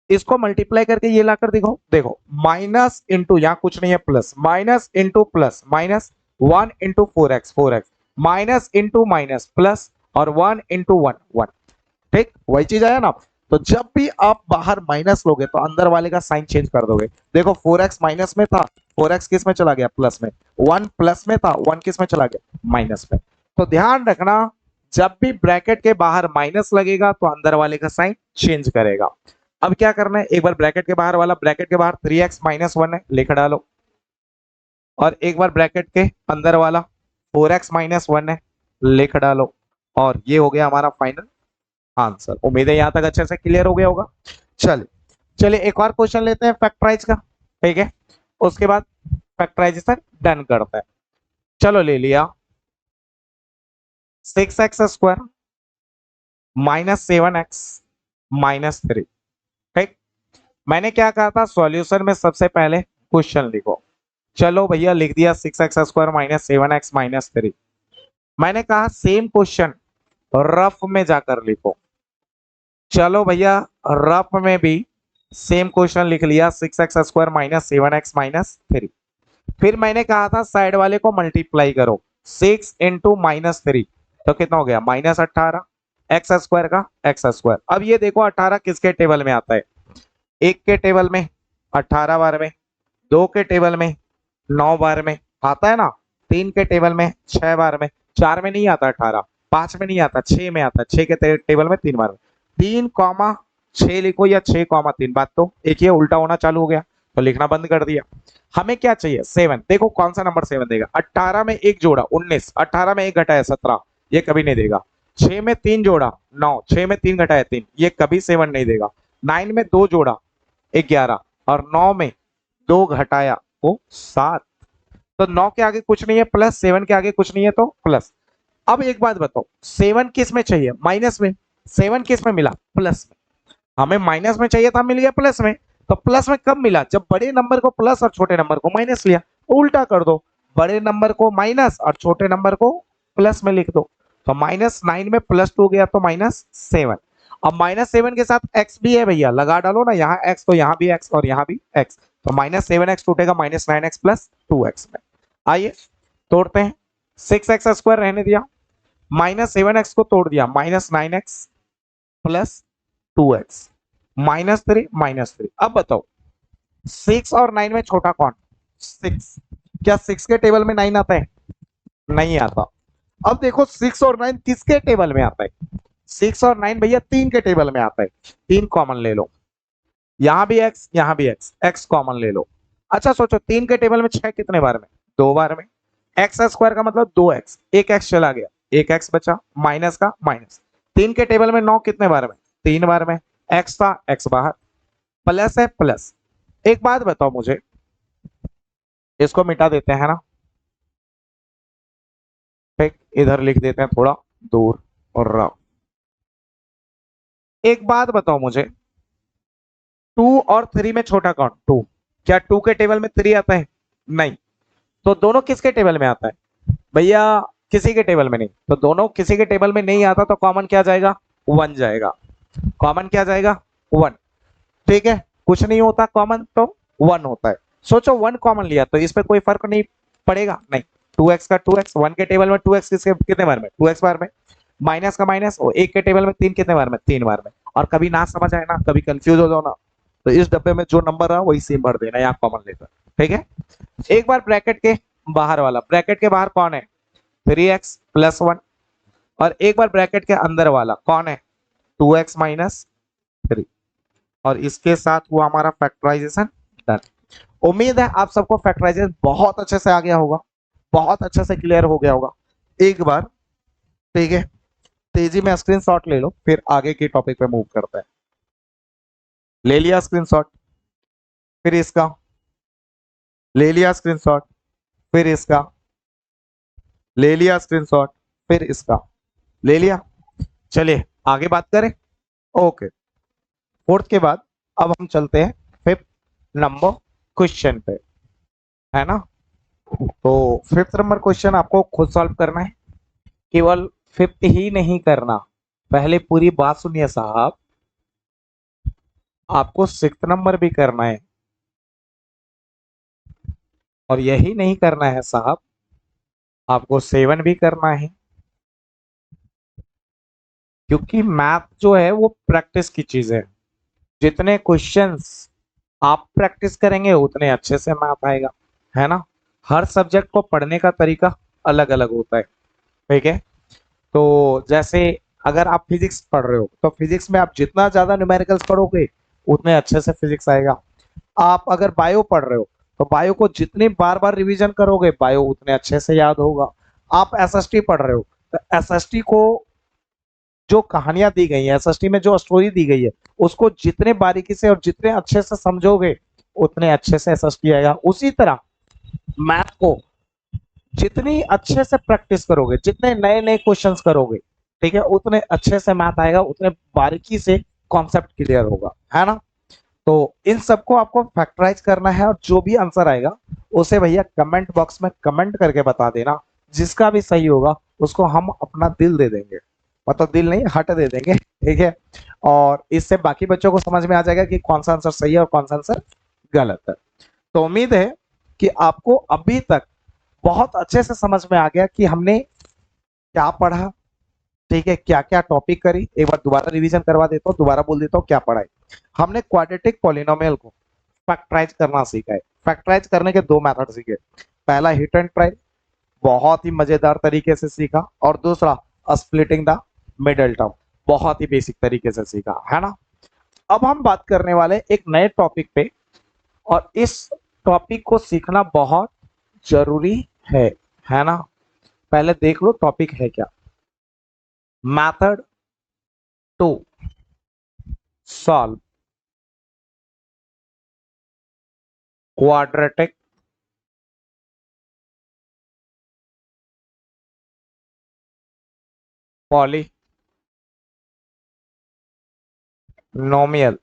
इसको मल्टीप्लाई करके ये लाकर दिखाओ, देखो माइनस इंटू, यहां कुछ नहीं है plus, minus into plus minus, 1 into 4x minus into minus plus, और 1 इंटू 1 ठीक, वही चीज आया ना। तो जब भी आप बाहर माइनस लोगे तो अंदर वाले का साइन चेंज कर दोगे। देखो 4x माइनस में था, 4x किस में चला गया, प्लस में। 1 प्लस में था, 1 किस में चला गया, माइनस में। तो ध्यान रखना, जब भी ब्रैकेट के बाहर माइनस लगेगा तो अंदर वाले का साइन चेंज करेगा। अब क्या करना है, एक बार ब्रैकेट के बाहर वाला, ब्रैकेट के बाहर 3x -1 है, लिख डालो, और एक बार ब्रैकेट के अंदर वाला 4x -1 है, लिख डालो, और ये हो गया हमारा फाइनल आंसर। उम्मीद है यहां तक अच्छे से क्लियर हो गया होगा। चलिए चलिए एक और क्वेश्चन लेते हैं फैक्टराइज का, ठीक है। उसके बाद फैक्टराइजेशन डन करते हैं। चलो ले लिया 6x² -7x -3। ठीक, मैंने क्या कहा था सॉल्यूशन में सबसे पहले क्वेश्चन लिखो। चलो भैया लिख दिया 6x² -7x -3। मैंने कहा सेम क्वेश्चन रफ में जाकर लिखो। चलो भैया रफ में भी सेम क्वेश्चन लिख लिया 6x² -7x -3। फिर मैंने कहा था साइड वाले को मल्टीप्लाई करो 6 इंटू -3 तो कितना हो गया -18 x² का x²। अब ये देखो 18 किसके टेबल में आता है, एक के टेबल में 18 बार में, दो के टेबल में 9 बार में आता है ना, तीन के टेबल में 6 बार में, चार में नहीं आता 18, 5 में नहीं आता 6 में आता, 6 के टेबल में 3 बार में। 3,6 लिखो या 6,3, बात तो एक ही उल्टा होना चालू हो गया तो लिखना बंद कर दिया। हमें क्या चाहिए 7। देखो कौन सा नंबर 7 देगा, 18 में एक जोड़ा 19, 18 में एक घटाया 17, ये कभी नहीं देगा। 6 में 3 जोड़ा 9, 6 में 3 घटाया 3, ये कभी 7 नहीं देगा। 9 में 2 जोड़ा 11 और 9 में 2 घटाया वो 7। तो 9 के आगे कुछ नहीं है प्लस, 7 के आगे कुछ नहीं है तो प्लस। अब एक बात बताओ 7 किस में चाहिए, माइनस में। 7 किस में मिला, प्लस में। हमें माइनस में चाहिए था, मिल गया प्लस में। तो प्लस में कब मिला, जब बड़े नंबर को प्लस और छोटे नंबर को माइनस लिया। उल्टा कर दो, बड़े नंबर को माइनस और छोटे नंबर को प्लस में लिख दो। तो -9 में +2 गया तो -7। अब -7 के साथ x भी है भैया, लगा डालो ना, यहाँ x तो यहाँ भी x और यहाँ भी x, तो -7x टूटेगा -9x + 2x में। आइए तोड़ते हैं, 6x² रहने दिया, -7x को तोड़ दिया, -9x + 2x -3 -3। अब बताओ 6 और 9 में छोटा कौन, 6। क्या 6 के टेबल में 9 आता है, नहीं आता। अब देखो 6 और 9 किसके टेबल में आता है, 6 और 9 भैया 3 के टेबल में आता है। 3 कॉमन ले लो, यहां भी x यहां भी x कॉमन ले लो। अच्छा सोचो 3 के टेबल में 6 कितने बार में, 2 बार में। x² का मतलब 2x, एक x चला गया, एक x बचा, माइनस का माइनस। 3 के टेबल में 9 कितने बार में, 3 बार में। x था, x बाहर, प्लस है प्लस। एक बात बताओ मुझे, इसको मिटा देते हैं ना, ठीक, इधर लिख देते हैं थोड़ा दूर और रफ। एक बात बताओ मुझे 2 और 3 में छोटा कौन, 2। क्या 2 के टेबल में 3 आता है, नहीं। तो दोनों किसके टेबल में आता है भैया, किसी के टेबल में नहीं। तो दोनों किसी के टेबल में नहीं आता तो कॉमन क्या जाएगा, 1 जाएगा। कॉमन क्या जाएगा, 1। ठीक है, कुछ नहीं होता कॉमन तो 1 होता है। सोचो 1 कॉमन लिया तो इस पे कोई फर्क नहीं पड़ेगा, नहीं। 2x का 2x, 1 के टेबल में 2x कितने बार में, 2x बार में। माइनस का माइनस, और 1 के टेबल में 3 कितने बार में, 3 बार में। और कभी ना समझ आए ना, कभी कंफ्यूज हो जाओ ना, तो इस डब्बे में जो नंबर रहा वही सेम भर देना, यहाँ कॉमन लेकर। ठीक है, एक बार ब्रैकेट के बाहर वाला, ब्रैकेट के बाहर कौन है 3x + 1, और एक बार ब्रैकेट के अंदर वाला कौन है 2x - 3। और इसके साथ हुआ हमारा फैक्टराइजेशन डन। उम्मीद है आप सबको फैक्टराइजेशन बहुत अच्छे से आ गया होगा, बहुत अच्छे से क्लियर हो गया होगा। एक बार ठीक है तेजी में स्क्रीनशॉट ले लो, फिर आगे के टॉपिक पे मूव करते हैं। ले लिया स्क्रीनशॉट, फिर इसका ले लिया स्क्रीनशॉट, फिर इसका ले लिया स्क्रीनशॉट, फिर इसका ले लिया। चलिए आगे बात करें। ओके, फोर्थ के बाद अब हम चलते हैं 5th नंबर क्वेश्चन पे, है ना। तो 5th नंबर क्वेश्चन आपको खुद सॉल्व करना है, केवल 5th ही नहीं करना, पहले पूरी बात सुनिए साहब। आपको 6th नंबर भी करना है, और यही नहीं करना है साहब, आपको 7 भी करना है। क्योंकि मैथ जो है वो प्रैक्टिस की चीज है, जितने क्वेश्चंस आप प्रैक्टिस करेंगे उतने अच्छे से मैथ आएगा, है ना। हर सब्जेक्ट को पढ़ने का तरीका अलग अलग होता है, ठीक है। तो जैसे अगर आप फिजिक्स पढ़ रहे हो तो फिजिक्स में आप जितना ज्यादा न्यूमेरिकल्स पढ़ोगे उतने अच्छे से फिजिक्स आएगा। आप अगर बायो पढ़ रहे हो तो बायो को जितनी बार बार रिवीजन करोगे बायो उतने अच्छे से याद होगा। आप एसएसटी पढ़ रहे हो तो एसएसटी को जो कहानियां दी गई है, एसएसटी में जो स्टोरी दी गई है, उसको जितने बारीकी से और जितने अच्छे से समझोगे उतने अच्छे से एसएसटी आएगा। उसी तरह मैथ को जितनी अच्छे से प्रैक्टिस करोगे, जितने नए नए क्वेश्चंस करोगे, ठीक है, उतने अच्छे से मैथ आएगा, उतने बारीकी से कॉन्सेप्ट क्लियर होगा, है ना। तो इन सबको आपको फैक्टराइज करना है और जो भी आंसर आएगा उसे भैया कमेंट बॉक्स में कमेंट करके बता देना। जिसका भी सही होगा उसको हम अपना दिल दे देंगे, मतलब दिल नहीं, हट दे देंगे, ठीक है। और इससे बाकी बच्चों को समझ में आ जाएगा कि कौन सा आंसर सही है और कौन सा आंसर गलत है। तो उम्मीद है कि आपको अभी तक बहुत अच्छे से समझ में आ गया कि हमने क्या पढ़ा, ठीक है, क्या क्या टॉपिक करी। एक बार दोबारा रिवीजन करवा देता हूँ, दोबारा बोल देता हूँ क्या पढ़ा है। हमने क्वाड्रेटिक पॉलिनोमियल को फैक्टराइज करना सीखा है। फैक्टराइज करने के दो मेथड सीखे। पहला हिट एंड ट्राई, बहुत ही मजेदार तरीके से सीखा, और दूसरा स्प्लिटिंग द मिडल टर्म, बहुत ही बेसिक तरीके से सीखा, है ना। अब हम बात करने वाले एक नए टॉपिक पे, और इस टॉपिक को सीखना बहुत जरूरी है है ना। पहले देख लो टॉपिक है क्या। Method to solve quadratic polynomial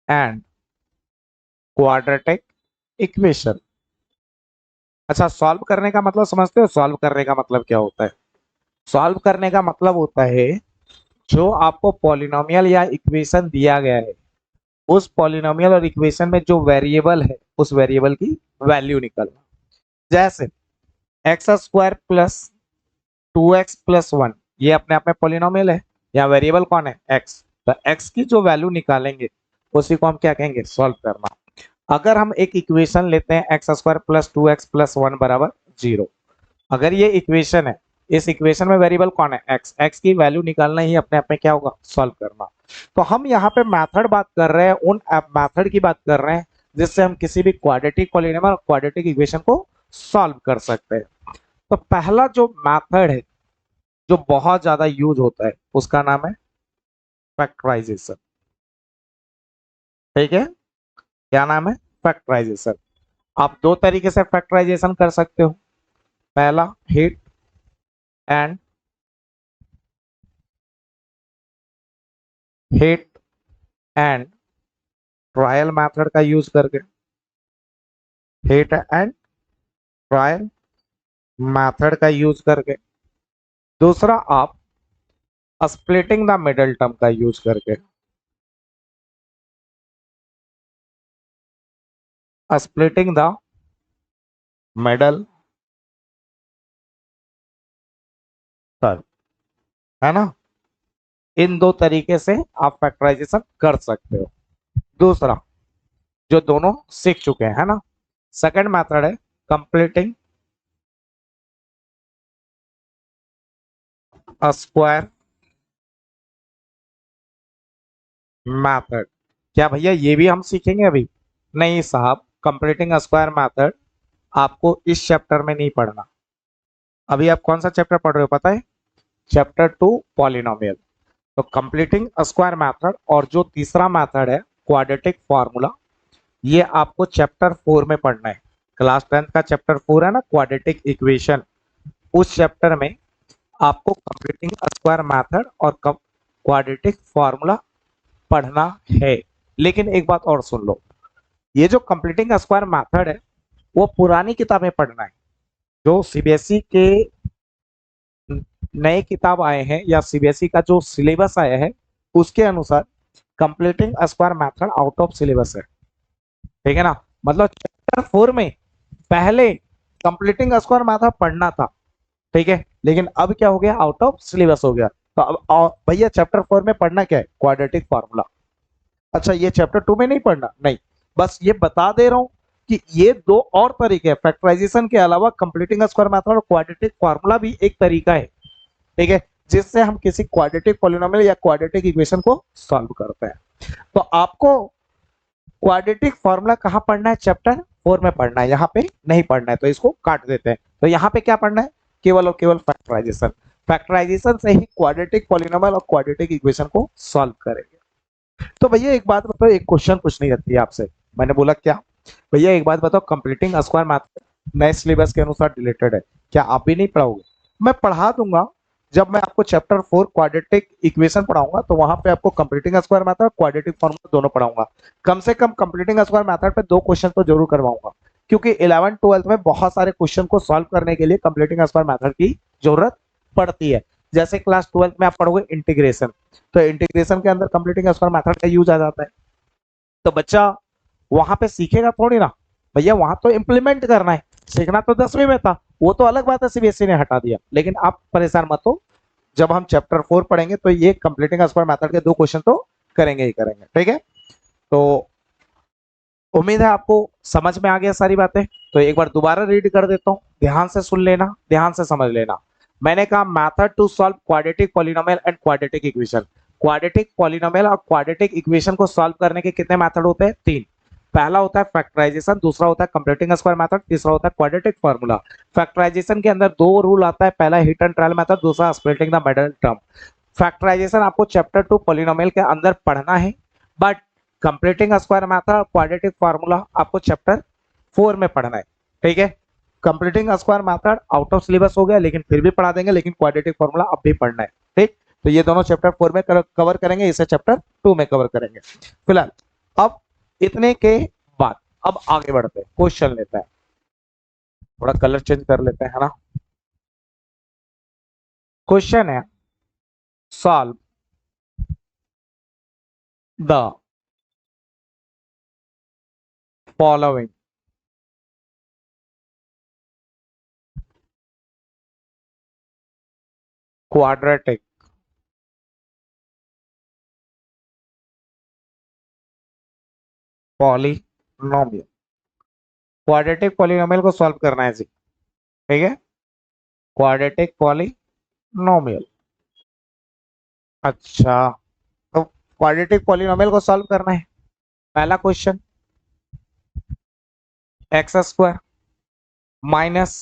and quadratic equation. अच्छा, सॉल्व करने का मतलब समझते हो? सॉल्व करने का मतलब क्या होता है? सॉल्व करने का मतलब होता है जो आपको पॉलिनोमियल या इक्वेशन दिया गया है, उस पॉलिनोमियल और इक्वेशन में जो वेरिएबल है उस वेरिएबल की वैल्यू निकालना। जैसे एक्स स्क्वायर प्लस 2x+1, ये अपने आप में पॉलिनोमियल है, या वेरिएबल कौन है? एक्स। तो एक्स की जो वैल्यू निकालेंगे उसी को हम क्या कहेंगे? सॉल्व करना। अगर हम एक इक्वेशन लेते हैं x² + 2x+1 बराबर 0, अगर ये इक्वेशन है, इस इक्वेशन में वेरिएबल कौन है? एक्स। एक्स की वैल्यू निकालना ही अपने आप में क्या होगा? सॉल्व करना। तो हम यहाँ पे मेथड बात कर रहे हैं, उन मेथड की बात कर रहे हैं जिससे हम किसी भी क्वाड्रेटिक पॉलिनोमियल और क्वाड्रेटिक इक्वेशन को सॉल्व कर सकते हैं। तो पहला जो मेथड है जो बहुत ज्यादा यूज होता है उसका नाम है फैक्टराइजेशन, ठीक है। क्या नाम है? फैक्टराइजेशन। आप दो तरीके से फैक्टराइजेशन कर सकते हो। पहला hit and hit and trial method का यूज करके, हिट एंड ट्रायल मेथड का यूज करके। दूसरा आप स्प्लिटिंग द मिडल टर्म का यूज करके, स्प्लिटिंग द मिडल टर्म, है ना। इन दो तरीके से आप फैक्टराइजेशन कर सकते हो। दूसरा जो दोनों सीख चुके हैं, है ना, सेकंड मेथड है कंप्लीटिंग स्क्वायर मेथड। क्या भैया ये भी हम सीखेंगे अभी? नहीं साहब, कंप्लीटिंग स्क्वायर मेथड आपको इस चैप्टर में नहीं पढ़ना। अभी आप कौन सा चैप्टर पढ़ रहे हो पता है? Chapter 2 polynomial. तो कंप्लीटिंग स्क्वायर मेथड और जो तीसरा मेथड है क्वाड्रेटिक फार्मूला, ये आपको चैप्टर 4 में पढ़ना है। क्लास 10th का चैप्टर 4 है ना, क्वाड्रेटिक इक्वेशन, उस चैप्टर में आपको कंप्लीटिंग स्क्वायर मेथड और क्वाड्रेटिक फार्मूला पढ़ना है। लेकिन एक बात और सुन लो, ये जो कंप्लीटिंग स्क्वायर मेथड है वो पुरानी किताबें पढ़ना है। जो सीबीएसई के नए किताब आए हैं या सीबीएसई का जो सिलेबस आया है उसके अनुसार completing square method out of syllabus है, ठीक है ना। मतलब चैप्टर 4 में पहले कंप्लीटिंग स्क्वायर मेथड पढ़ना था, ठीक है, लेकिन अब क्या हो गया? आउट ऑफ सिलेबस हो गया। तो अब भैया चैप्टर 4 में पढ़ना क्या है? Quadratic formula. अच्छा, ये चैप्टर 2 में नहीं पढ़ना? नहीं, बस ये बता दे रहा हूं कि ये दो और तरीके हैं फैक्टराइजेशन के अलावा। कंप्लीटिंग स्क्वायर मेथड और क्वाड्रेटिक फार्मूला भी एक तरीका है, ठीक है, जिससे हम किसी क्वाड्रेटिक पॉलिनोमियल या क्वाड्रेटिक इक्वेशन को सॉल्व करते हैं। तो आपको क्वाड्रेटिक फार्मूला कहां पढ़ना है? चैप्टर 4 में पढ़ना है, यहाँ पे नहीं पढ़ना है, तो इसको काट देते हैं। तो यहाँ पे क्या पढ़ना है? केवल और केवल फैक्टराइजेशन। फैक्टराइजेशन से ही क्वाड्रेटिक पॉलिनोमियल और क्वाड्रेटिक इक्वेशन को सॉल्व करेंगे। तो भैया एक बात बताओ, एक क्वेश्चन पूछनी रहती है आपसे। मैंने बोला क्या? भैया एक बात बताओ, कंप्लीटिंग स्क्वायर मैथ नए सिलेबस के अनुसार डिलीटेड है, क्या आप भी नहीं पढ़ाओगे? मैं पढ़ा दूंगा। जब मैं आपको चैप्टर 4 क्वाड्रेटिक इक्वेशन पढ़ाऊंगा तो वहां पे आपको कंप्लीटिंग स्क्वायर मेथड और क्वाड्रेटिक फॉर्मूला दोनों पढ़ाऊंगा। कम से कम कंप्लीटिंग स्क्वायर मेथड पे 2 क्वेश्चन तो जरूर करवाऊंगा, क्योंकि 11 12 में बहुत सारे क्वेश्चन को सॉल्व करने के लिए कंप्लीटिंग स्क्वायर मेथड की जरूरत पड़ती है। जैसे क्लास 12 में आप पढ़ोगे इंटीग्रेशन, तो इंटीग्रेशन के अंदर कंप्लीटिंग स्क्वायर मेथड का यूज आ जाता है। तो बच्चा वहां पे सीखेगा थोड़ी ना, भैया वहां तो इम्प्लीमेंट करना है। सीखना तो 10वीं में था, वो तो अलग बात है, सीबीएसई ने हटा दिया। लेकिन आप परेशान मत हो, जब हम चैप्टर 4 पढ़ेंगे तो ये कंप्लीटिंग स्क्वायर मेथड के 2 क्वेश्चन तो करेंगे ही करेंगे, ठीक है? तो उम्मीद है आपको समझ में आ गया सारी बातें। तो एक बार दोबारा रीड कर देता हूं, ध्यान से सुन लेना, ध्यान से समझ लेना। मैंने कहा method to solve quadratic polynomial and quadratic equation. Quadratic polynomial और क्वाड्रेटिक इक्वेशन को सॉल्व करने के कितने मेथड होते हैं? 3। पहला होता है फैक्टराइजेशन, दूसरा होता है कंप्लीटिंग स्क्वायर मेथड, तीसरा होता है क्वाड्रेटिक फार्मूला। फैक्टराइजेशन के अंदर 2 रूल आता है, पहला हिट एंड ट्रायल मेथड, दूसरा splitting the middle term. Factorisation आपको चैप्टर 2 पॉलिनोमियल के अंदर पढ़ना है, but completing square method quadratic formula आपको चैप्टर 4 में पढ़ना है, ठीक है? Completing square method out of syllabus हो गया, लेकिन फिर भी पढ़ा देंगे, लेकिन क्वाड्रेटिक फार्मूला अब भी पढ़ना है, ठीक? तो ये दोनों चैप्टर 4 में कवर करेंगे, इसे चैप्टर 2 में कवर करेंगे। फिलहाल अब इतने के बाद अब आगे बढ़ते हैं, क्वेश्चन लेते हैं। थोड़ा कलर चेंज कर लेते हैं, है ना? क्वेश्चन है, solve the following quadratic polynomial. Quadratic polynomial को सॉल्व करना है जी, ठीक है? Quadratic polynomial. अच्छा, तो क्वाड्रेटिक पॉलिनोमियल को सॉल्व करना है। पहला क्वेश्चन, एक्स स्क्वायर माइनस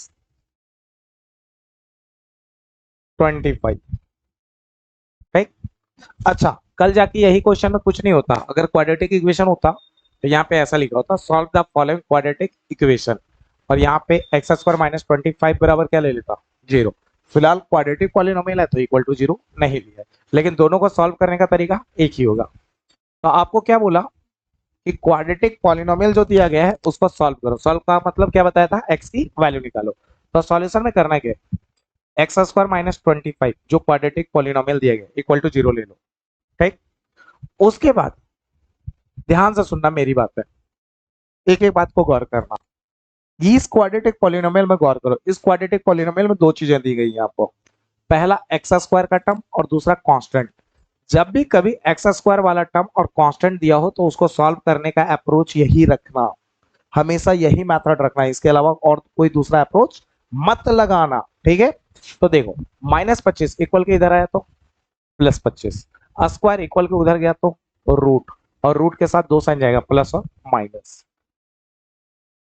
25, ठीक? अच्छा, कल जाके यही क्वेश्चन में कुछ नहीं होता, अगर क्वाड्रेटिक इक्वेशन होता तो यहाँ पे ऐसा लिखा होता, solve the following quadratic equation, और यहाँ पे एक्स स्क्वायर माइनस 25 बराबर क्या ले लेता? 0। फिलहाल क्वाड्रेटिक पॉलिनोमियल है तो इक्वल टू 0 नहीं लिया है, लेकिन दोनों को सॉल्व करने का तरीका एक ही होगा। तो आपको क्या बोला कि क्वाड्रेटिक पॉलिनोमियल जो दिया गया है उसको सॉल्व करो। सॉल्व का मतलब क्या बताया था? एक्स की वैल्यू निकालो। तो सॉल्यूशन में करना है क्या? एक्स स्क्वायर माइनस 25 जो क्वाड्रेटिक पॉलिनोमियल दिया गया इक्वल टू 0 ले लो, ठीक? उसके बाद ध्यान से सुनना मेरी बात है, एक एक बात को गौर करना। इस क्वाड्रेटिक पॉलिनोमियल में गौर करो, इस क्वाड्रेटिक पॉलिनोमियल में 2 चीजें दी गई हैं आपको। पहला एक्स स्क्वायर का टर्म और दूसरा कांस्टेंट। जब भी कभी एक्स स्क्वायर वाला टर्म और कांस्टेंट दिया हो तो उसको सॉल्व करने का अप्रोच यही रखना, हमेशा यही मेथड रखना है, इसके अलावा और कोई दूसरा अप्रोच मत लगाना, ठीक है? तो देखो, -25 इक्वल के इधर आया तो +25, स्क्वायर इक्वल के उधर गया तो रूट, और रूट के साथ 2 साइन जाएगा, प्लस और माइनस,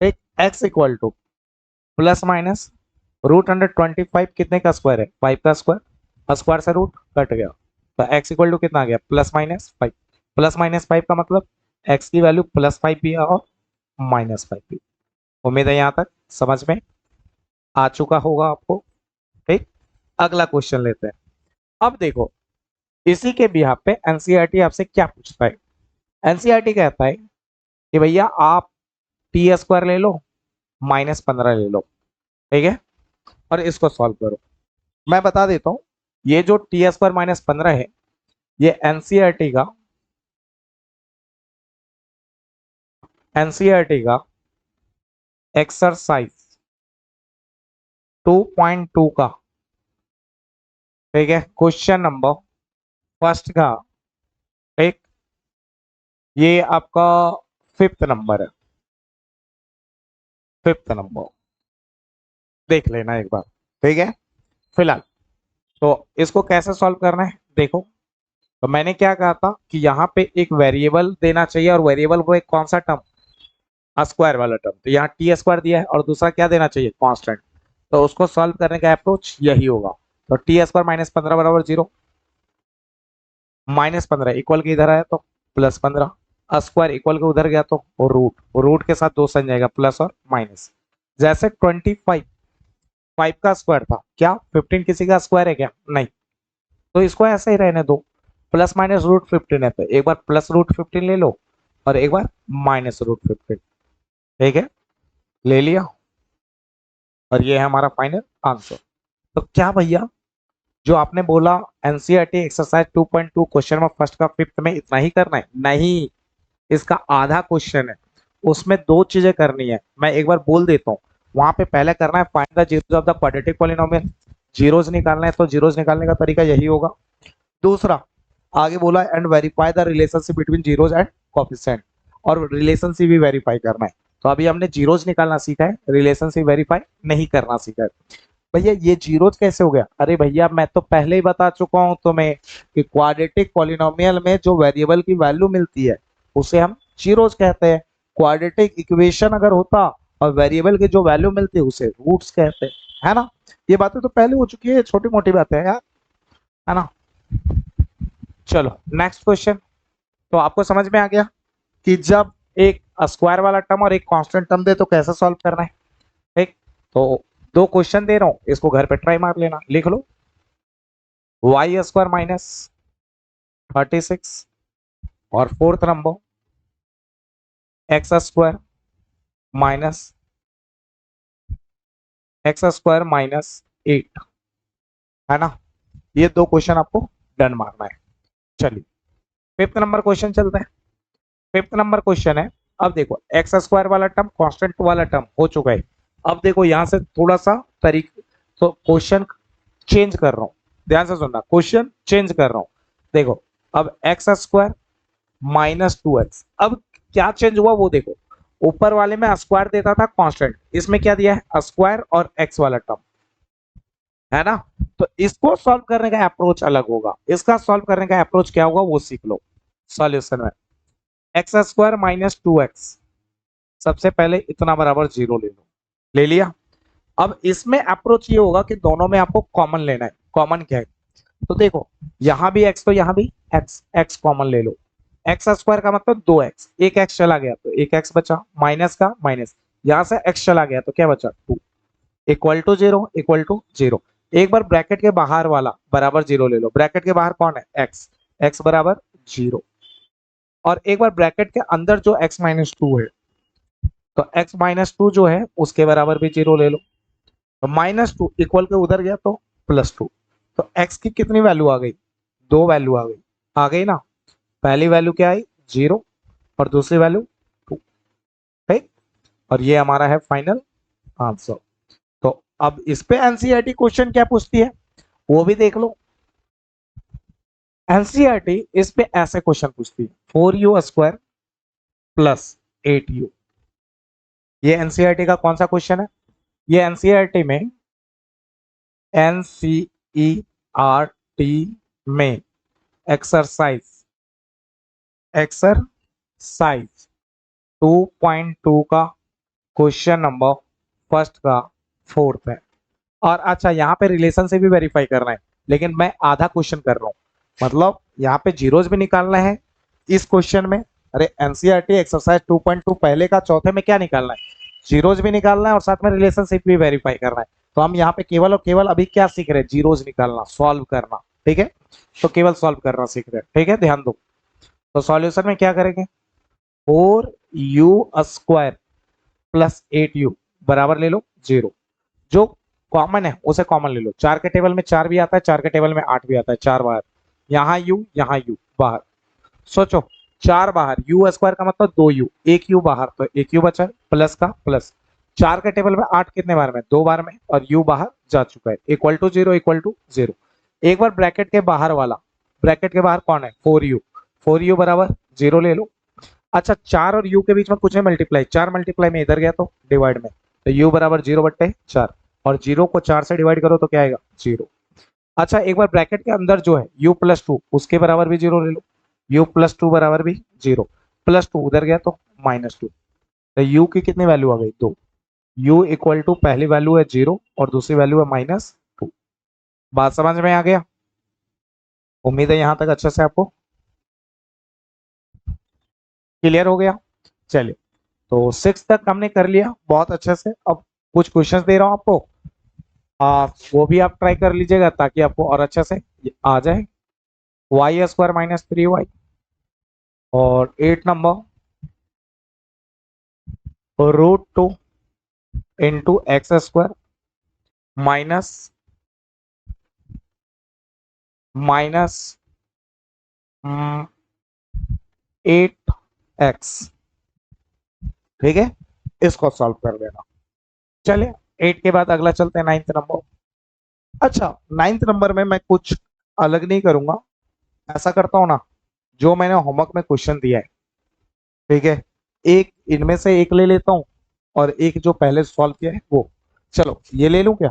ठीक? X equal to plus minus √125 कितने का स्क्वायर है? 5 का स्क्वायर, स्क्वायर से रूट कट गया, तो एक्स इक्वल टू कितना आ गया? +-5। +-5 का मतलब एक्स की वैल्यू +5 भी है और -5 भी। उम्मीद है यहां तक समझ में आ चुका होगा आपको, ठीक? अगला क्वेश्चन लेते हैं। अब देखो, इसी के बिहाफ पे एनसीईआरटी आपसे क्या पूछता है? एनसीईआरटी कहता है कि भैया आप टी स्क्वायर ले लो, -15 ले लो, ठीक है, और इसको सॉल्व करो। मैं बता देता हूं, ये जो टी स्क्वायर -15 है, ये एनसीईआरटी का एक्सरसाइज 2.2 का, ठीक है, क्वेश्चन नंबर फर्स्ट का, एक, ये आपका 5th नंबर है, 5th नंबर देख लेना एक बार, ठीक है? फिलहाल तो इसको कैसे सॉल्व करना है देखो। तो मैंने क्या कहा था कि यहाँ पे एक वेरिएबल देना चाहिए, और वेरिएबल वो एक कौन सा टर्म? स्क्वायर वाला टर्म। तो यहाँ टी स्क्वायर दिया है और दूसरा क्या देना चाहिए? कांस्टेंट। तो उसको सॉल्व करने का अप्रोच यही होगा। तो टी स्क्वायर -15 बराबर 0, -15 इक्वल के इधर आया तो प्लस 15 स्क्वायर इक्वल के उधर गया तो रूट, रूट के साथ दो साइन जाएगा प्लस और माइनस। जैसे 25 5 का स्क्वायर था, क्या 15 किसी का स्क्वायर है क्या? नहीं, तो इसको ऐसे ही रहने दो। प्लस माइनस रूट 15 है तो एक बार प्लस रूट 15 ले लो और एक बार माइनस रूट 15। ठीक है, ले लिया और ये है हमारा फाइनल आंसर। तो क्या भैया जो आपने बोला एनसीईआरटी एक्सरसाइज 2.2 क्वेश्चन में फर्स्ट का फिफ्थ में इतना ही करना है? नहीं, इसका आधा क्वेश्चन है, उसमें दो चीजें करनी है। मैं एक बार बोल देता हूँ, वहां पे पहले करना है find the zeros of the quadratic polynomial, zeros निकालना है, तो जीरोस निकालने का तरीका यही होगा। दूसरा आगे बोला and verify the relationship between zeros and coefficient, और रिलेशनशिप भी वेरीफाई करना है। तो अभी हमने जीरोस निकालना सीखा है, रिलेशनशिप वेरीफाई नहीं करना सीखा है। भैया ये जीरोस कैसे हो गया? अरे भैया मैं तो पहले ही बता चुका हूं तुम्हें कि क्वाड्रेटिक पॉलिनोमियल में जो वेरिएबल की वैल्यू मिलती है उसे हम जीरोस कहते हैं। क्वाड्रेटिक इक्वेशन अगर होता और वेरिएबल की जो वैल्यू मिलती है उसे रूट्स कहते हैं, है ना? ये बातें तो पहले हो चुकी है, छोटी मोटी बातें हैं यार, है ना? चलो नेक्स्ट क्वेश्चन। तो आपको समझ में आ गया कि जब एक स्क्वायर वाला टर्म और एक कांस्टेंट टर्म दे तो कैसे सॉल्व करना है। ठीक, तो दो क्वेश्चन दे रहा हूं, इसको घर पे ट्राई मार लेना, लिख लो। वाई स्क्वायर माइनस 36 और fourth number x square minus -8, है ना? ये दो क्वेश्चन आपको डन मारना है। चलिए फिफ्थ नंबर क्वेश्चन चलते हैं। फिफ्थ नंबर क्वेश्चन है, अब देखो एक्स स्क्वायर वाला टर्म कांस्टेंट वाला टर्म हो चुका है। अब देखो यहां से थोड़ा सा तरीका, तो क्वेश्चन चेंज कर रहा हूं, ध्यान से सुनना, क्वेश्चन चेंज कर रहा हूं। देखो अब एक्स स्क्वायर -2x, अब क्या चेंज हुआ वो देखो। ऊपर वाले में स्क्वायर देता था कांस्टेंट, इसमें क्या दिया है? स्क्वायर और एक्स वाला टर्म, है ना? तो इसको सॉल्व करने का अप्रोच अलग होगा, इसका सॉल्व करने का अप्रोच क्या होगा वो सीख लो। सॉल्यूशन में एक्स स्क्वायर -2x, सबसे पहले इतना बराबर 0 ले लो, ले लिया। अब इसमें अप्रोच ये होगा कि दोनों में आपको कॉमन लेना है। कॉमन क्या है? तो देखो यहां भी x तो यहां भी x, x कॉमन ले लो। एक्स स्क्वायर का मतलब 2x, एक x चला गया तो एक x बचा, माइनस का माइनस, यहां से x चला गया तो क्या बचा? 2, इक्वल टू 0, इक्वल टू 0। एक बार ब्रैकेट के बाहर वाला बराबर 0 ले लो, ब्रैकेट के बाहर कौन है? x, x बराबर 0। और एक बार ब्रैकेट के अंदर जो x-2 है, तो x-2 जो है उसके बराबर भी 0 ले लो। तो -2 इक्वल के उधर गया तो +2। तो x की कितनी वैल्यू आ गई? दो वैल्यू आ गई ना? पहली वैल्यू क्या आई? 0, और दूसरी वैल्यू 2। ठीक, और ये हमारा है फाइनल आंसर। तो अब इस पे एनसीईआरटी क्वेश्चन क्या पूछती है वो भी देख लो। एनसीईआरटी इस पे ऐसे क्वेश्चन पूछती है, 4u² + 8u। ये एनसीईआरटी का कौन सा क्वेश्चन है? ये एनसीईआरटी में में एक्सरसाइज एक्सरसाइज 2.2 का क्वेश्चन नंबर फर्स्ट का फोर्थ है। और अच्छा यहाँ पे रिलेशन से भी वेरीफाई करना है, लेकिन मैं आधा क्वेश्चन कर रहा हूँ, मतलब यहाँ पे जीरोस भी निकालना है इस क्वेश्चन में। अरे एनसीईआरटी एक्सरसाइज 2.2 पहले का चौथे में क्या निकालना है? जीरोस भी निकालना है और साथ में रिलेशनशिप भी वेरीफाई करना है। तो हम यहाँ पे केवल और केवल अभी क्या सीख रहे हैं? जीरोस निकालना, सॉल्व करना। ठीक है, तो केवल सॉल्व करना सीख रहे हैं। ठीक है, ध्यान दो। तो सॉल्यूशन में क्या करेंगे? 4u² + 8u बराबर ले लो 0। जो कॉमन है उसे कॉमन ले लो। 4 के टेबल में 4 भी आता है, 4 के टेबल में 8 भी आता है, 4 बाहर, यहाँ u बाहर। सोचो 4 बाहर, u² का मतलब 2u, एक u बाहर, तो एक u बचा, प्लस का प्लस। 4 के टेबल में 8 कितने बार में? 2 बार में, और u बाहर जा चुका है, इक्वल टू 0, इक्वल टू 0। एक बार ब्रैकेट के बाहर वाला, ब्रैकेट के बाहर कौन है? 4u, 4u बराबर 0 ले लो। अच्छा 4 और u के बीच में कुछ है मल्टीप्लाई, 4 मल्टीप्लाई में इधर गया तो डिवाइड में, तो u बराबर 0/4, और 0 को 4 से डिवाइड करो तो क्या आएगा? 0। अच्छा एक बार ब्रैकेट के अंदर जो है u+2 उसके बराबर भी 0 ले लो, u+2 बराबर भी 0, +2 उधर गया तो -2। तो u की कितनी वैल्यू आ गई? 2। u इक्वल टू पहली वैल्यू है 0 और दूसरी वैल्यू है -2। बात समझ में आ गया? उम्मीद है यहां तक अच्छे से आपको क्लियर हो गया। चलिए, तो 6 तक हमने कर लिया बहुत अच्छे से। अब कुछ क्वेश्चंस दे रहा हूं आपको, वो भी आप ट्राई कर लीजिएगा ताकि आपको और अच्छे से आ जाए। वाई स्क्वायर माइनस 3y, और 8 number √2 into x square minus minus 8x। ठीक है, इसको सॉल्व कर देना। चलिए, 8 के बाद अगला चलते हैं 9th नंबर। अच्छा, 9th नंबर में मैं कुछ अलग नहीं करूंगा, ऐसा करता हूं ना, जो मैंने होमवर्क में क्वेश्चन दिया है, ठीक है, एक इनमें से एक ले लेता हूँ और एक जो पहले सॉल्व किया है वो। चलो, ये ले लूं क्या,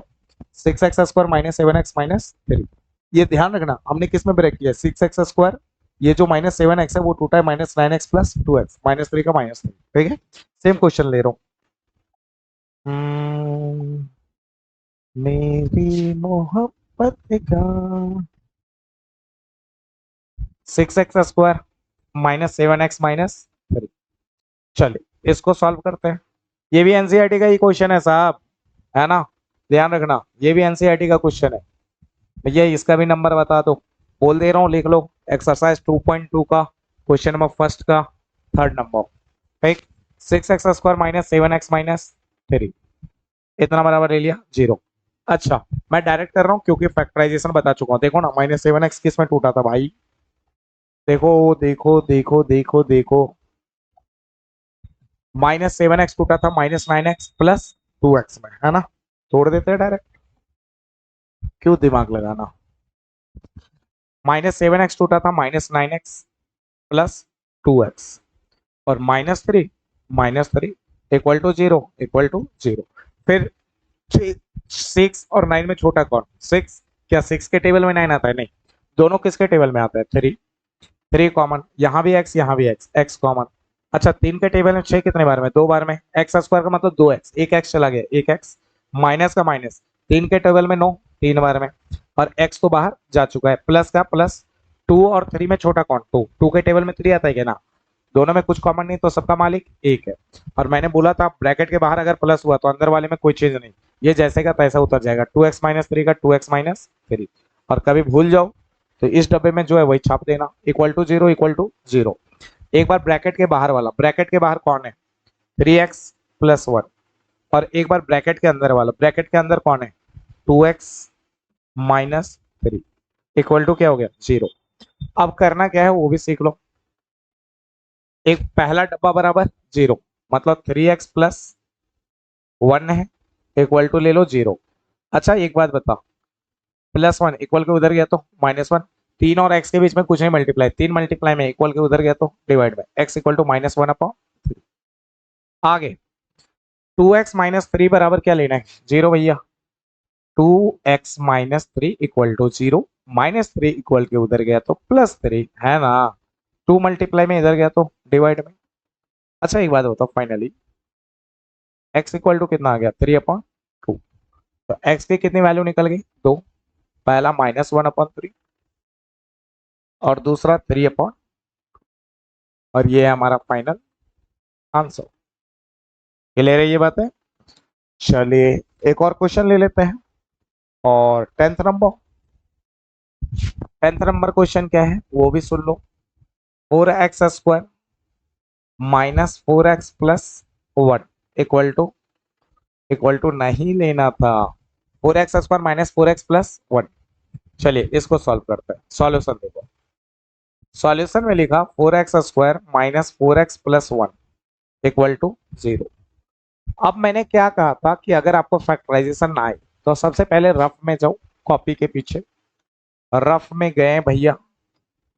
6x² माइनस 7x-3। ये ध्यान रखना, हमने किस में ब्रेक किया, 6x², ये जो -7x है वो टूटा है -9x प्लस 2x, -3 का -3। ठीक है, सेम क्वेश्चन ले रहा हूँ। मेरी मोहब्बत का 6x² -7x-3। चलिए, इसको सॉल्व करते हैं। ये भी एनसीईआरटी का ही क्वेश्चन है साहब, है ना, ध्यान रखना, ये भी एनसीईआरटी का क्वेश्चन है। भैया इसका भी नंबर बता दो, बोल दे रहा हूँ, लिख लो। एक्सरसाइज 2.2 का क्वेश्चन नंबर फर्स्ट का 3rd नंबर। ठीक, 6x² -7x-3, इतना बराबर ले लिया 0। अच्छा, मैं डायरेक्ट कर रहा हूँ क्योंकि फैक्टराइजेशन बता चुका हूँ। देखो ना, -7x किस में टूटा था भाई, देखो देखो देखो देखो देखो, -7x टूटा था -9x प्लस 2x में, है ना। तोड़ देते हैं डायरेक्ट, क्यों दिमाग लगाना। -7x टूटा था -9x प्लस 2x, और -3 इक्वल टू 0 इक्वल टू 0। फिर 6 और 9 में छोटा कौन, 6। क्या 6 के टेबल में 9 आता है, नहीं, दोनों किसके टेबल में आता है, 3 कॉमन, यहाँ भी x यहाँ भी x कॉमन। अच्छा, 3 के टेबल में 6 कितने बार में, 2 बार में, x² का मतलब 2x, एक x चला गया, एक x, माइनस का माइनस, 3 के टेबल में 9, 3 बार में, और x तो बाहर जा चुका है, प्लस का प्लस, 2 और 3 में छोटा कौन, 2 के टेबल में 3 आता है क्या ना, दोनों में कुछ कॉमन नहीं, तो सबका मालिक एक है। और मैंने बोला था ब्रैकेट के बाहर अगर प्लस हुआ तो अंदर वाले में कोई चेंज नहीं, ये जैसे का तैसा उतर जाएगा, 2x-3 का 2x-3। और कभी भूल जाओ तो इस डब्बे में जो है वही छाप देना, इक्वल टू 0 इक्वल टू 0। एक बार ब्रैकेट के बाहर वाला, ब्रैकेट के बाहर कौन है, 3x+1, और एक बार ब्रैकेट के अंदर वाला, ब्रैकेट के अंदर कौन है, 2x-3, इक्वल टू क्या हो गया, 0। अब करना क्या है वो भी सीख लो। एक पहला डब्बा बराबर 0, मतलब 3x+1 है, इक्वल टू ले लो 0। अच्छा, एक बात बता, +1 इक्वल के उधर गया तो -1, 3 और x के बीच में कुछ नहीं मल्टीप्लाई, 3 मल्टीप्लाई में इक्वल के उधर गया तो डिवाइड में, x इक्वल टू -1/3। आगे 2x-3 बराबर क्या लेना है, 0 भैया, 2x-3 इक्वल टू 0, -3 इक्वल के उधर गया तो +3, है ना, 2 मल्टीप्लाई में इधर गया तो डिवाइड में। अच्छा, एक बात बताओ, फाइनली x इक्वल टू कितना आ गया, 3/2। तो x की कितनी वैल्यू निकल गई, 2, पहला -1/3 और दूसरा 3/, और ये है हमारा फाइनल आंसर। क्लियर है ये बात है। चलिए, एक और क्वेश्चन ले लेते हैं, और 10th number. 10th number question क्या है वो भी सुन लो। 4x² -4x+1 इक्वल टू नहीं लेना था, 4x² -4x+1। चलिए, इसको सॉल्व करते हैं। सॉल्यूशन देखो, सॉल्यूशन में लिखा 4x² -4x+1 इक्वल टू 0। अब मैंने क्या कहा था कि अगर आपको फैक्टराइजेशन ना आए तो सबसे पहले रफ में जाओ, कॉपी के पीछे रफ में गए भैया,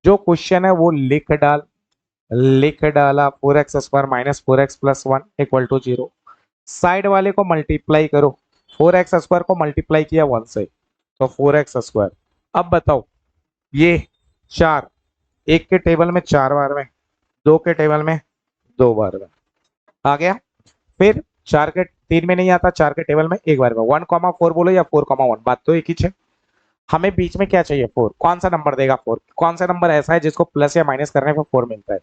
जो क्वेश्चन है वो लिख डाला 4x² -4x+1 equal to 0। Side वाले को मल्टीप्लाई करो, 4x² को मल्टीप्लाई किया 1 से तो 4x²। अब बताओ, ये 4 एक के टेबल में 4 बार में, 2 के टेबल में 2 बार में आ गया। फिर 4 के 3 में नहीं आता, 4 के टेबल में एक बार में, 1,4 बोलो या 4,1, बात तो एक ही है। हमें बीच में क्या चाहिए, 4। कौन सा नंबर देगा 4, कौन सा नंबर ऐसा है जिसको प्लस या माइनस करने पर 4 मिलता है,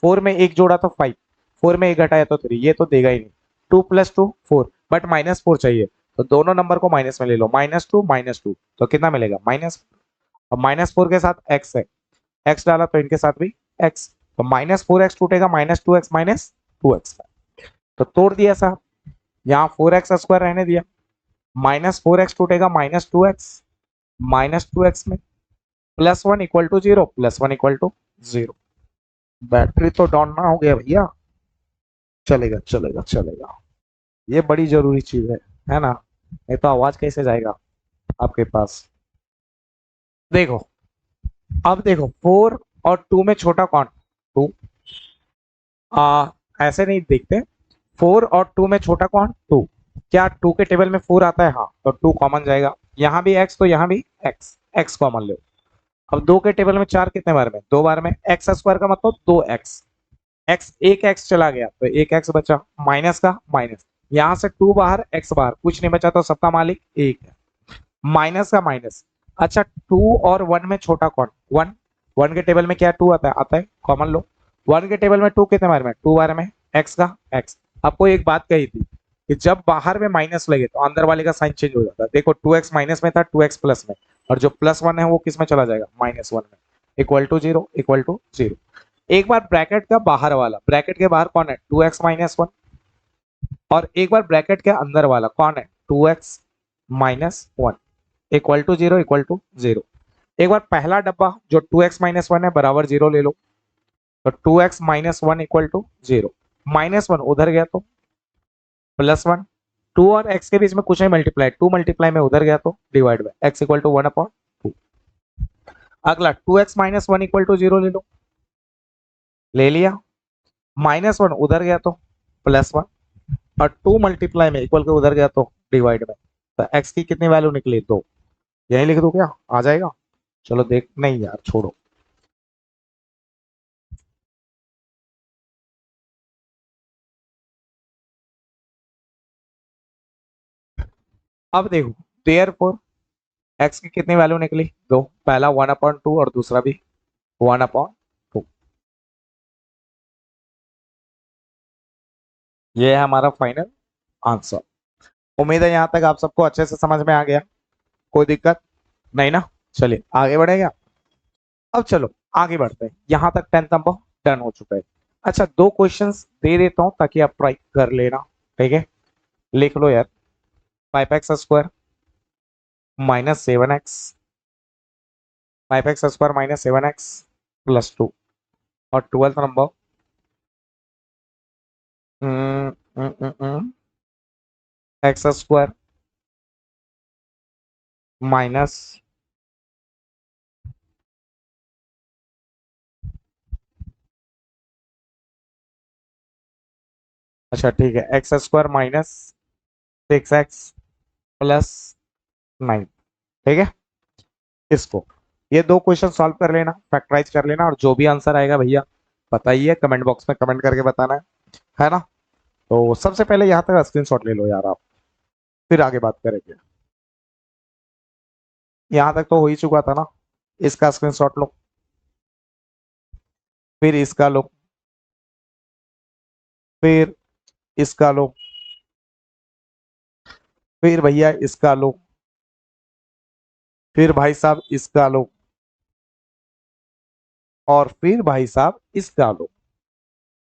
4 में एक जोड़ा तो 5, 4 में एक घटाया तो 3, ये तो देगा ही नहीं। 2 + 2 4, बट -4 चाहिए, तो दोनों नंबर को माइनस में ले लो, -2 -2, तो कितना मिलेगा -4। और -4 के साथ x है, x डाला तो इनके साथ भी x, तो -4x टूटेगा -2x -2x, तो तोड़ दिया साहब, यहाँ 4x² रहने दिया, -4x टूटेगा -2x, -2x में +1 = 0, +1 = 0। बैटरी तो डाउन ना हो गया भैया, चलेगा चलेगा चलेगा, ये बड़ी जरूरी चीज है ना, नहीं तो आवाज कैसे जाएगा आपके पास। देखो, अब देखो 4 और 2 में छोटा कौन, 2, ऐसे नहीं देखते, 4 और 2 में छोटा कौन, 2, क्या 2 के टेबल में 4 आता है, हाँ, तो 2 कॉमन जाएगा, यहाँ भी x तो यहाँ भी x कॉमन लो। अब 2 के टेबल में 4 कितने बार में, 2 बार में, x² का मतलब 2x, एक x चला गया तो एक x बचा, माइनस का माइनस, यहाँ से 2 बाहर x बाहर, कुछ नहीं बचा तो सबका मालिक 1 है, माइनस का माइनस। अच्छा 2 और 1 में छोटा कौन, 1, 1 के टेबल में क्या 2 आता है कॉमन लो, 1 के टेबल में 2 कितने बार में, 2 बार में, x का x। आपको एक बात कही थी कि जब बाहर में माइनस लगे तो अंदर वाले का साइन चेंज हो जाता है, देखो 2x माइनस में था, 2x प्लस में, और जो +1 है वो किस में चला जाएगा, -1 में, = 0। एक बार ब्रैकेट का बाहर वाला, ब्रैकेट के बाहर कौन है, 2x - 1, और एक बार ब्रैकेट के अंदर वाला कौन है, 2x - 1 = 0 एक बार पहला डब्बा जो 2x - 1 है बराबर 0 ले लो, तो 2x - 1 = 0, -1 उधर गया तो +1, 2 और x के बीच में कुछ नहीं मल्टीप्लाई, 2 मल्टीप्लाई में उधर गया तो डिवाइड बाय x = 1/2। अगला 2x - 1 = 0 ले लो, ले लिया, -1 उधर गया तो +1, और 2 मल्टीप्लाई में इक्वल के उधर गया तो डिवाइड में, तो x की कितनी वैल्यू निकली, 2, यही लिख दो क्या, आ जाएगा, चलो देख, नहीं यार छोड़ो, अब देखो देयरफॉर x की कितनी वैल्यू निकली, 2, पहला 1/2 और दूसरा भी 1/2, ये है हमारा फाइनल आंसर। उम्मीद है यहाँ तक आप सबको अच्छे से समझ में आ गया, कोई दिक्कत नहीं ना, चलिए आगे बढ़ेगा। अब चलो आगे बढ़ते हैं, यहाँ तक 10 नंबर डन हो चुका है। अच्छा 2 क्वेश्चंस दे देता हूँ ताकि आप ट्राई कर लेना, ठीक है, लिख लो यार, 5x² -7x, 5x² -7x +2, और 12th नंबर x² माइनस, अच्छा ठीक है, x² -6x +9, ठीक है, इसको ये 2 क्वेश्चन सॉल्व कर लेना, फैक्टराइज कर लेना, और जो भी आंसर आएगा भैया बताइए, कमेंट बॉक्स में कमेंट करके बताना है ना। तो सबसे पहले यहाँ तक स्क्रीनशॉट ले लो यार आप, फिर आगे बात करेंगे। यहाँ तक तो हो ही चुका था ना, इसका स्क्रीनशॉट लो, फिर इसका लो, फिर इसका लो, फिर भैया इसका लो, फिर भाई साहब इसका लो, और फिर भाई साहब इसका लो।